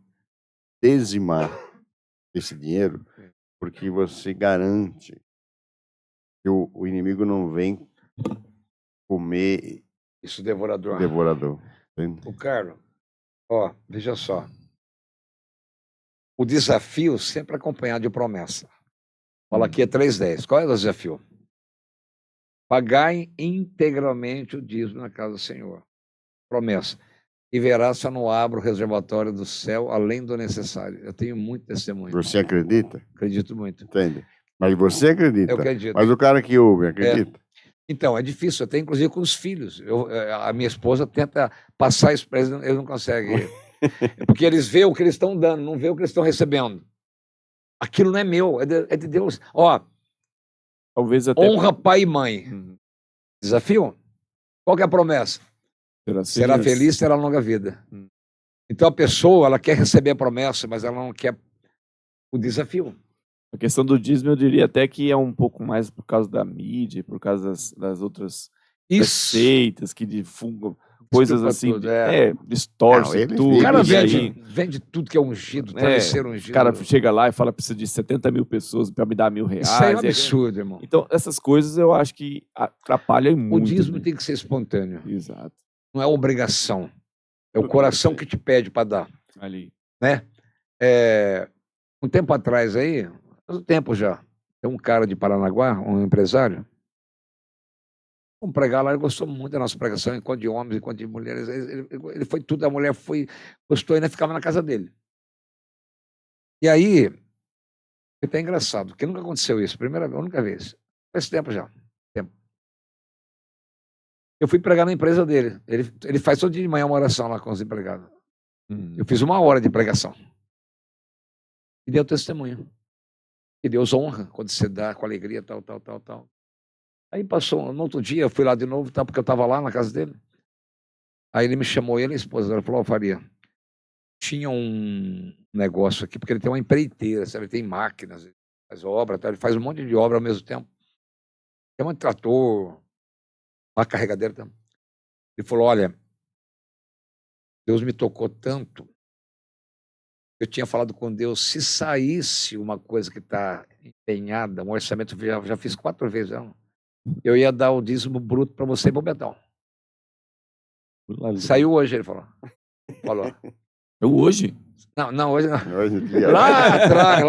C: dizimar esse dinheiro, porque você garante que o inimigo não vem comer
B: isso devorador.
C: Entende?
B: O Carlos, ó, veja só. O desafio sempre acompanhado de promessa. Fala aqui é 3:10. Qual é o desafio? Pagai integralmente o dízimo na casa do Senhor. Promessa. E verás se eu não abro o reservatório do céu além do necessário. Eu tenho muito testemunho.
C: Você acredita?
B: Acredito muito.
C: Entende? Mas você acredita.
B: Eu acredito.
C: Mas o cara que ouve, acredita?
B: Então, é difícil, até inclusive com os filhos. A minha esposa tenta passar isso para eles, eles não conseguem. Porque eles veem o que eles estão dando, não veem o que eles estão recebendo. Aquilo não é meu, é de Deus. Ó,
A: talvez até...
B: honra pai e mãe. Desafio? Qual que é a promessa? Será feliz, terá longa vida. Então a pessoa, ela quer receber a promessa, mas ela não quer o desafio.
A: A questão do dízimo, eu diria até que é um pouco mais por causa da mídia, por causa das outras receitas que divulgam coisas
B: Estupa
A: assim,
B: tudo,
A: distorce
C: Não, ele
A: tudo.
C: vive
B: O cara
A: e aí,
B: vende tudo que é ungido,
A: o
B: travesseiro ungido.
A: cara chega lá e fala, precisa de 70 mil pessoas para me dar R$1.000.
B: Isso aí é um
A: E aí-
B: absurdo, irmão.
A: Então, essas coisas eu acho que atrapalham
B: O
A: muito.
B: dízimo
A: Né?
B: tem que ser espontâneo,
A: Exato.
B: não é obrigação. É o coração que te pede para dar,
A: Ali.
B: né? Um tempo atrás aí, faz um tempo já, tem um cara de Paranaguá, um empresário, vamos pregar lá, ele gostou muito da nossa pregação, enquanto de homens, enquanto de mulheres, ele foi tudo, a mulher gostou e ainda ficava na casa dele. E aí, foi até engraçado, porque nunca aconteceu isso, única vez, faz tempo já. Eu fui pregar na empresa dele, ele faz todo dia de manhã uma oração lá com os empregados. Eu fiz 1 hora de pregação. E deu testemunho. E Deus honra quando você dá com alegria, tal. Aí passou, no outro dia, eu fui lá de novo, porque eu estava lá na casa dele. Aí ele me chamou, ele e a esposa dela, falou, Faria, tinha um negócio aqui, porque ele tem uma empreiteira, sabe? Ele tem máquinas, ele faz obra, ele faz um monte de obra ao mesmo tempo. Tem um trator, uma carregadeira também. Ele falou, olha, Deus me tocou tanto, eu tinha falado com Deus, se saísse uma coisa que está empenhada, um orçamento, já fiz 4 vezes, eu ia dar o dízimo bruto para você e para o Betão. Saiu hoje, ele falou.
A: Eu hoje?
B: Não, hoje não.
C: Hoje em dia,
B: Lá atrás,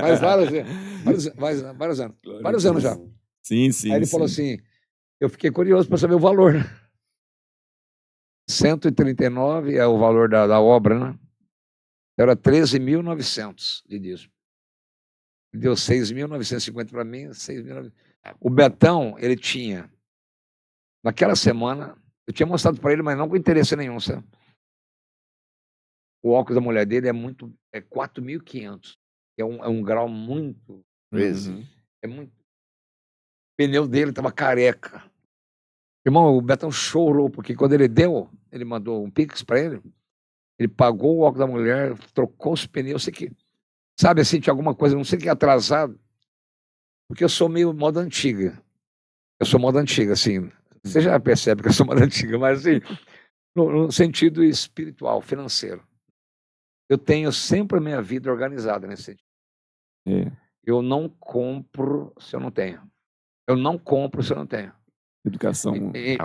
B: mas vários anos já.
A: Sim.
B: Aí ele falou assim, eu fiquei curioso para saber o valor. 139 é o valor da obra, né? Era 13.900 de dízimo. Deu 6.950 para mim, 6.900. O Betão, ele tinha, naquela semana, eu tinha mostrado para ele, mas não com interesse nenhum, sabe? O óculos da mulher dele é 4.500. É um grau muito... É muito... O pneu dele estava careca. Irmão, o Betão chorou, porque quando ele mandou um Pix para ele pagou o óculos da mulher, trocou os pneus, sei que, sabe assim, tinha alguma coisa, não sei o que, atrasado, porque eu sou meio moda antiga. Eu sou moda antiga, assim. Você já percebe que eu sou moda antiga, mas assim, no sentido espiritual, financeiro. Eu tenho sempre a minha vida organizada nesse sentido. Eu não compro se eu não tenho. Eu não compro se eu não tenho.
A: Educação.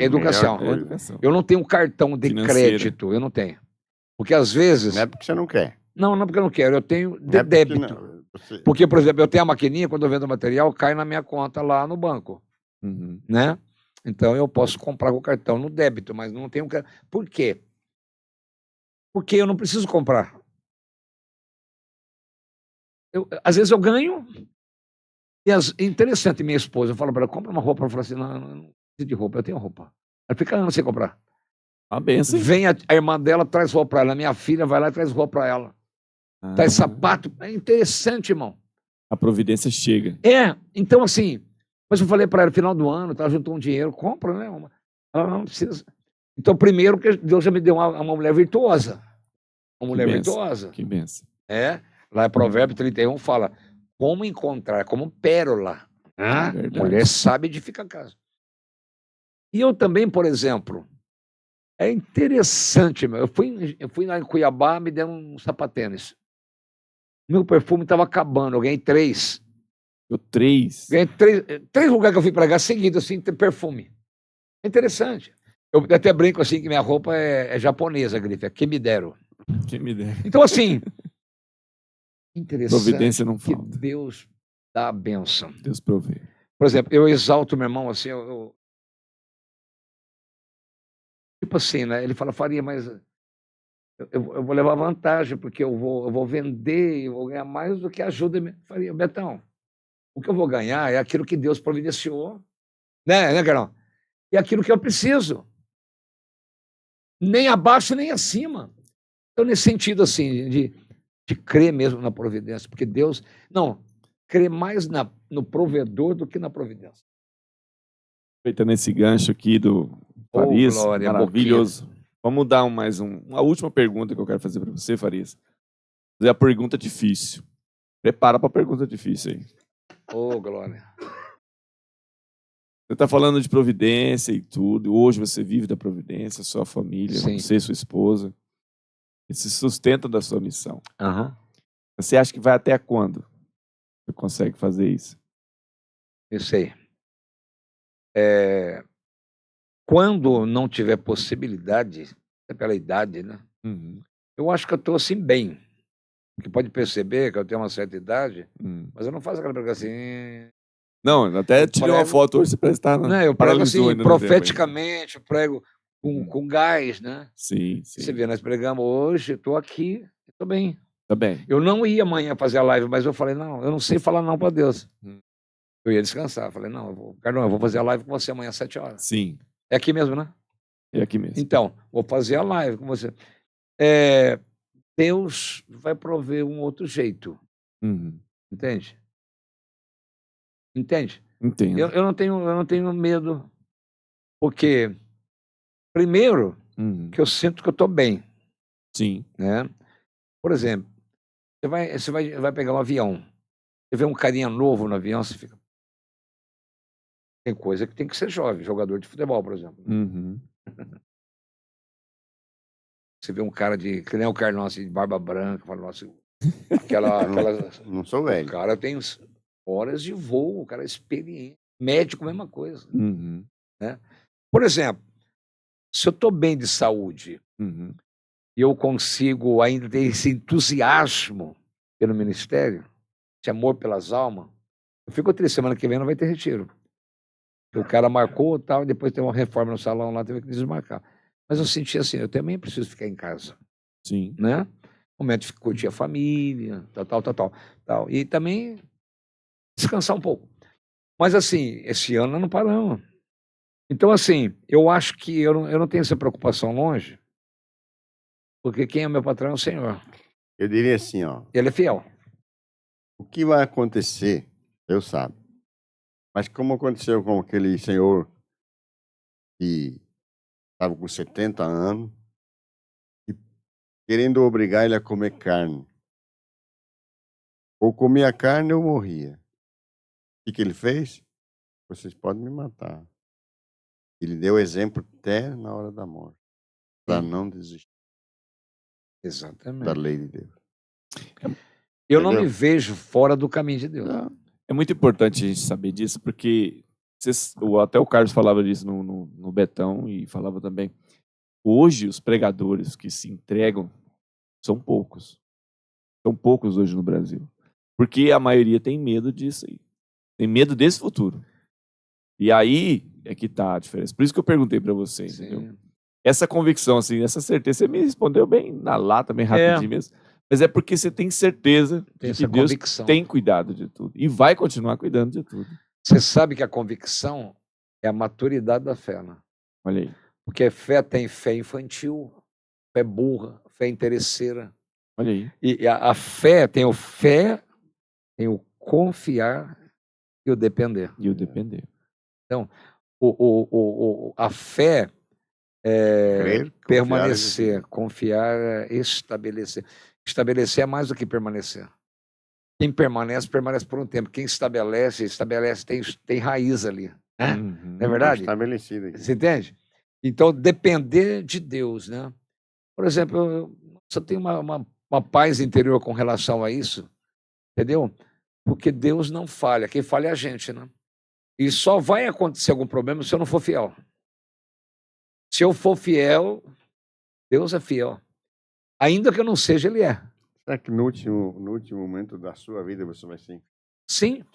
B: Educação. Eu não tenho cartão de crédito, eu não tenho. Porque às vezes...
C: Não é porque você não quer.
B: Não é porque eu não quero, eu tenho de débito. Porque, por exemplo, eu tenho a maquininha, quando eu vendo material, cai na minha conta lá no banco. Né? Então, eu posso comprar com o cartão no débito, mas não tenho... Por quê? Porque eu não preciso comprar. Às vezes eu ganho, e é interessante, minha esposa, eu falo para ela, compra uma roupa, ela fala assim, não preciso de roupa, eu tenho roupa. Ela fica anos sem comprar.
A: Uma benção.
B: Vem a irmã dela, traz roupa para ela, minha filha vai lá e traz roupa para ela. Traz sapato, é interessante, irmão.
A: A providência chega.
B: Então assim, mas eu falei para ela, no final do ano, ela juntou um dinheiro, compra, né? Ela não precisa. Então, primeiro, que Deus já me deu uma mulher virtuosa. Uma mulher virtuosa.
A: Que benção.
B: Lá em Provérbio 31 fala, como encontrar, como pérola. Mulher sabe edificar a casa. E eu também, por exemplo, é interessante, meu. Eu fui lá em Cuiabá, me deram um sapatênis. Meu perfume estava acabando, eu ganhei 3. Ganhei 3 lugares que eu fui pregar seguidos, assim, ter perfume. É interessante. Eu até brinco assim que minha roupa é japonesa, grife, é que me deram.
A: Que me dera.
B: Então, assim, interessante.
A: Providência não falta.
B: Que Deus dá a bênção.
A: Deus provê.
B: Por exemplo, eu exalto meu irmão assim, tipo assim, né? Ele fala, Faria, mas eu vou levar vantagem, porque eu vou vender, eu vou ganhar mais do que ajuda. Faria, Betão, o que eu vou ganhar é aquilo que Deus providenciou, né, Carol? É aquilo que eu preciso. Nem abaixo, nem acima. Então, nesse sentido, assim, de crer mesmo na providência, porque Deus... Não, crer mais no provedor do que na providência.
A: Aproveitando esse gancho aqui do Farias,
B: glória,
A: maravilhoso. Vamos dar uma última pergunta que eu quero fazer para você, Farias. Fazer a pergunta difícil. Prepara para a pergunta difícil aí.
B: Glória.
A: Você está falando de providência e tudo. Hoje você vive da providência, sua família,
B: Sim.
A: você e sua esposa. E se sustenta da sua missão.
B: Aham.
A: Você acha que vai até quando você consegue fazer isso?
B: Isso aí. Quando não tiver possibilidade, é pela idade, né? Eu acho que eu estou assim bem. Porque pode perceber que eu tenho uma certa idade, mas eu não faço aquela pregação assim.
A: Não, até
B: Eu
A: tirei uma
B: prego-
A: foto hoje, você parece estar
B: Não, eu prego assim,
A: ainda no tempo ainda.
B: profeticamente, eu prego com gás, né?
A: Sim,
B: Você
A: sim.
B: vê, nós pregamos hoje, estou aqui, estou bem.
A: Tá bem.
B: Eu não ia amanhã fazer a live, mas eu falei, não, eu não sei falar não para Deus.
A: Hum.
B: Eu ia descansar. Falei, não, Carlão, eu vou fazer a live com você amanhã às 7 horas.
A: Sim,
B: É aqui mesmo, né?
A: é aqui mesmo.
B: Então, vou fazer a live com você. Deus vai prover um outro jeito, entende? Entende?
A: Entendo.
B: Eu não tenho medo, porque, primeiro, que eu sinto que eu estou bem,
A: Sim.
B: né? Por exemplo, você vai pegar um avião, você vê um carinha novo no avião, você fica... Tem coisa que tem que ser jovem, jogador de futebol, por exemplo. Você vê um cara que nem o Carlão, assim, de barba branca, fala, nossa, aquela...
C: Não sou
B: O
C: velho.
B: cara tem horas de voo, o cara é experiente. Médico, mesma coisa. Né? Por exemplo, se eu estou bem de saúde e eu consigo ainda ter esse entusiasmo pelo ministério, esse amor pelas almas, eu fico triste, semana que vem não vai ter retiro. O cara marcou tal, e depois tem uma reforma no salão lá, teve que desmarcar. Mas eu senti assim, eu também preciso ficar em casa.
A: Sim.
B: Né? Momento de curtir a família, tal. E também descansar um pouco. Mas assim, esse ano nós não paramos. Então, assim, eu acho que eu não tenho essa preocupação longe, porque quem é meu patrão é o Senhor.
C: Eu diria assim, ó,
B: Ele é fiel.
C: o que vai acontecer, Deus sabe. Mas como aconteceu com aquele senhor que estava com 70 anos e querendo obrigar ele a comer carne. Ou comia carne ou morria. O que ele fez? Vocês podem me matar. Ele deu exemplo até na hora da morte, para não desistir da
B: Exatamente.
C: lei de Deus.
B: Eu não
C: Entendeu?
B: me vejo fora do caminho de Deus.
A: Não. É muito importante a gente saber disso, porque até o Carlos falava disso no Betão e falava também. Hoje, os pregadores que se entregam são poucos. São poucos hoje no Brasil. Porque a maioria tem medo disso aí. Tem medo desse futuro. E aí é que tá a diferença. Por isso que eu perguntei para você, entendeu? Essa convicção, assim, essa certeza, você me respondeu bem na lata, bem rapidinho mesmo. Mas é porque você tem certeza de que Deus tem cuidado de tudo. E vai continuar cuidando de tudo.
B: Você sabe que a convicção é a maturidade da fé, né?
A: Olha aí.
B: Porque fé tem fé infantil, fé burra, fé interesseira.
A: Olha aí.
B: E a fé tem o confiar e o depender.
A: E o depender.
B: Então, a fé é
C: Crer,
B: permanecer, confiar, estabelecer. Estabelecer é mais do que permanecer. Quem permanece, permanece por um tempo. Quem estabelece, tem raiz ali. Né? Não é verdade?
C: Estabelecido aqui.
B: Você entende? Então, depender de Deus, né? Por exemplo, eu só tenho uma paz interior com relação a isso, entendeu? Porque Deus não falha, quem falha é a gente, né? E só vai acontecer algum problema se eu não for fiel. Se eu for fiel, Deus é fiel. Ainda que eu não seja, Ele é.
C: Será que no último momento da sua vida você vai ser?
B: Sim.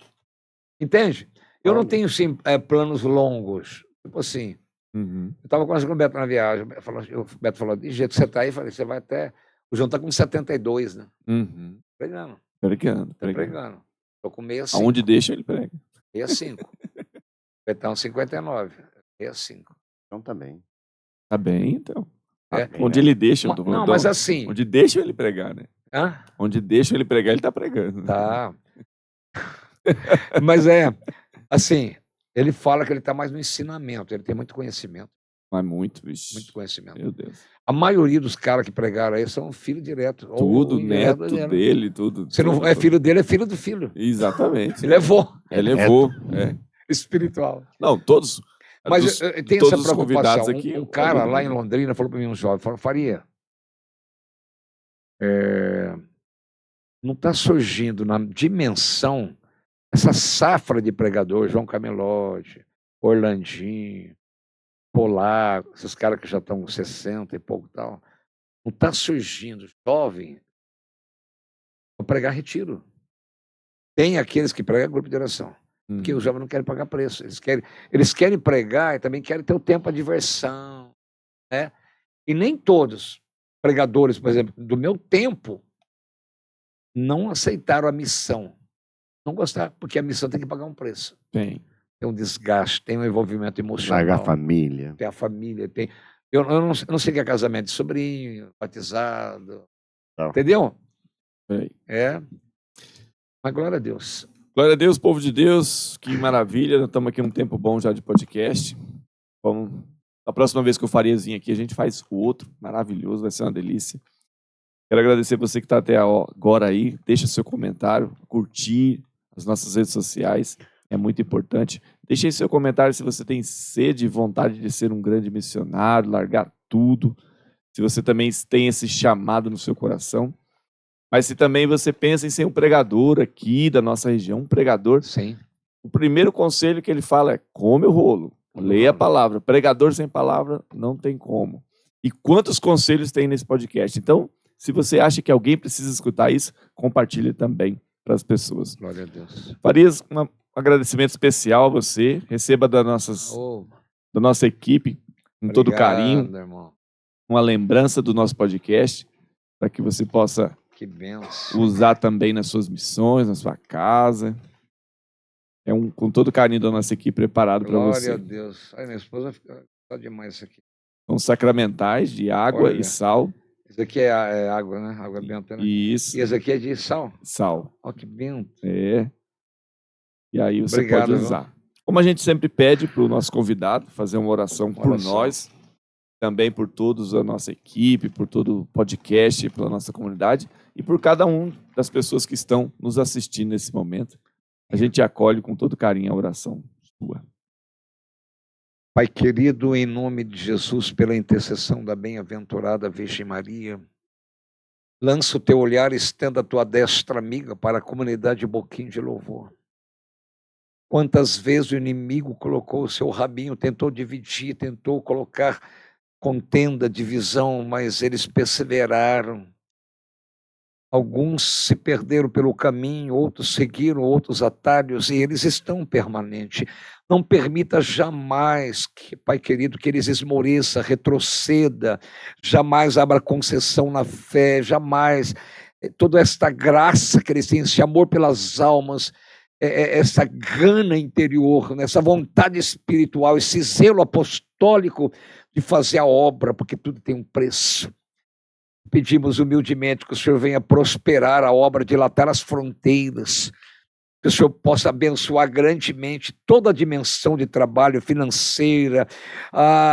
B: Entende? Eu não tenho, sim, planos longos. Tipo assim, eu estava conversando com o Beto na viagem. O Beto falou, de jeito que você está aí, eu falei, você vai até... O João está com 72, né? Pregando.
A: Pregando.
B: Estou com 65.
A: Aonde deixa, ele prega.
B: 65. Betão 59. 65.
C: Então tá bem.
A: Tá bem, então.
C: Bem,
A: onde ele deixa, eu tô falando.
B: Não, mas assim...
A: Onde deixa ele pregar, né?
B: Hã?
A: Onde deixa ele pregar, ele tá pregando.
B: Tá. Mas assim, ele fala que ele está mais no ensinamento, ele tem muito conhecimento.
A: Mas muito, bicho.
B: Muito conhecimento.
A: Meu Deus.
B: A maioria dos caras que pregaram aí são filho direto.
A: Tudo, neto dele, tudo.
B: Se não é filho dele, é filho do filho.
A: Exatamente.
B: Ele levou.
A: Ele levou. É.
B: espiritual.
A: Não, todos.
B: Mas tem
A: todos
B: essa
A: os
B: preocupação.
A: convidados aqui,
B: Um cara lá em Londrina falou para mim, falou, Faria, não está surgindo na dimensão essa safra de pregadores, João Camelote, Orlandinho, Polar, esses caras que já estão com 60 e pouco e tal. Não está surgindo jovem para pregar retiro. Tem aqueles que pregam grupo de oração, porque os jovens não querem pagar preço. Eles querem pregar e também querem ter o tempo de diversão, né? E nem todos pregadores, por exemplo, do meu tempo, não aceitaram a missão. Não gostaram, porque a missão tem que pagar um preço.
A: Tem
B: um desgaste, tem um envolvimento emocional.
C: Larga a família.
B: Tem a família, tem... Eu não sei o que é casamento de sobrinho, batizado. Não. Entendeu? Mas glória a Deus.
A: Glória a Deus, povo de Deus. Que maravilha. Estamos aqui num tempo bom já de podcast. Vamos... A próxima vez que eu faria vir aqui, a gente faz o outro. Maravilhoso, vai ser uma delícia. Quero agradecer você que está até agora aí. Deixa seu comentário, curtir as nossas redes sociais. É muito importante. Deixe aí seu comentário se você tem sede e vontade de ser um grande missionário, largar tudo. Se você também tem esse chamado no seu coração. Mas se também você pensa em ser um pregador aqui da nossa região, um pregador,
B: sim.
A: O primeiro conselho que ele fala é: come o rolo, leia a palavra. Pregador sem palavra não tem como. E quantos conselhos tem nesse podcast? Então, se você acha que alguém precisa escutar isso, compartilhe também para as pessoas.
B: Glória a Deus.
A: Farias, um agradecimento especial a você. Receba da nossa equipe, com todo carinho,
B: irmão.
A: uma lembrança do nosso podcast, para que você possa usar também nas suas missões, na sua casa. Com todo carinho da nossa equipe preparado para você.
B: Glória a Deus. Ai, minha esposa fica demais isso aqui.
A: São sacramentais de água e sal.
B: Isso aqui é água, né? Água benta, né?
A: Isso.
B: E esse aqui é de sal?
A: Sal.
B: Ó, que bento.
A: E aí você pode usar. Viu? Como a gente sempre pede para o nosso convidado fazer uma oração por nós, também por todos a nossa equipe, por todo o podcast, pela nossa comunidade e por cada um das pessoas que estão nos assistindo nesse momento. A gente acolhe com todo carinho a oração sua.
B: Pai querido, em nome de Jesus, pela intercessão da bem-aventurada Virgem Maria, lança o teu olhar e estenda a tua destra amiga para a comunidade Boquim de Louvor. Quantas vezes o inimigo colocou o seu rabinho, tentou dividir, tentou colocar contenda, divisão, mas eles perseveraram. Alguns se perderam pelo caminho, outros seguiram outros atalhos e eles estão permanentes. Não permita jamais, Pai querido, que eles esmoreçam, retroceda, jamais abra concessão na fé, jamais toda esta graça que eles têm, esse amor pelas almas, essa gana interior, essa vontade espiritual, esse zelo apostólico de fazer a obra, porque tudo tem um preço. Pedimos humildemente que o Senhor venha prosperar a obra, dilatar as fronteiras, que o Senhor possa abençoar grandemente toda a dimensão de trabalho financeira,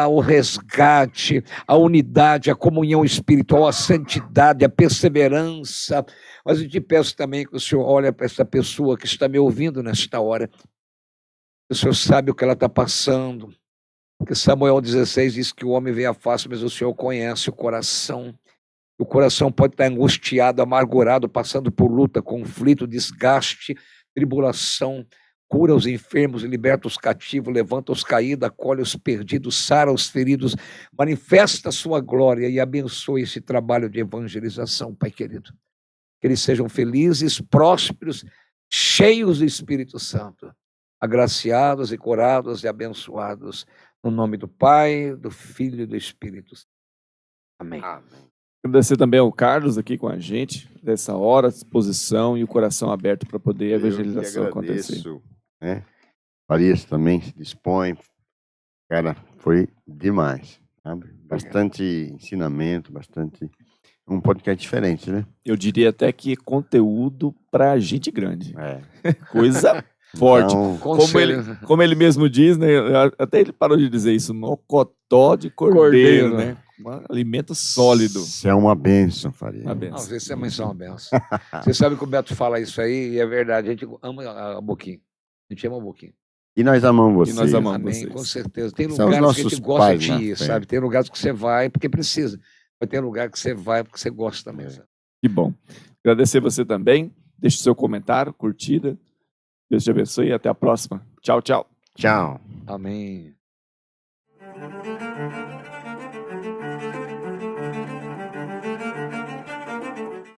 B: o resgate, a unidade, a comunhão espiritual, a santidade, a perseverança. Mas eu te peço também que o Senhor olhe para essa pessoa que está me ouvindo nesta hora. O Senhor sabe o que ela está passando. Porque Samuel 16 diz que o homem vê a face, mas o Senhor conhece o coração. O coração pode estar angustiado, amargurado, passando por luta, conflito, desgaste, tribulação. Cura os enfermos, liberta os cativos, levanta os caídos, acolhe os perdidos, sara os feridos, manifesta a sua glória e abençoe esse trabalho de evangelização, Pai querido. Que eles sejam felizes, prósperos, cheios do Espírito Santo, agraciados e curados e abençoados, no nome do Pai, do Filho e do Espírito Santo. Amém.
A: Amém. Agradecer também ao Carlos aqui com a gente, dessa hora, disposição e o coração aberto para poder a evangelização acontecer.
C: Né? Farias também se dispõe. Cara, foi demais. Sabe? Bastante ensinamento, bastante... Um podcast diferente, né?
A: Eu diria até que conteúdo para gente grande. Coisa forte. Então, como ele mesmo diz, né? Até ele parou de dizer isso, mocotó de cordeiro, né? Um alimento sólido.
C: Isso é uma bênção, Faria.
B: Uma bênção. Não, isso é uma bênção. Você sabe que o Beto fala isso aí e é verdade. A gente ama a Boquim. A gente ama a Boquim.
C: E nós amamos
A: E
C: vocês.
A: nós amamos
B: Amém,
A: vocês.
B: com certeza. Tem
C: São os
B: lugares que a gente
C: nossos
B: gosta
C: pais
B: de
C: na
B: ir,
C: fé.
B: sabe? Tem lugares que você vai porque precisa. Mas tem lugar que você vai porque você gosta também, sabe?
A: Que bom. Agradecer você também. Deixe seu comentário, curtida. Deus te abençoe e até a próxima. Tchau, tchau.
C: Tchau.
B: Amém.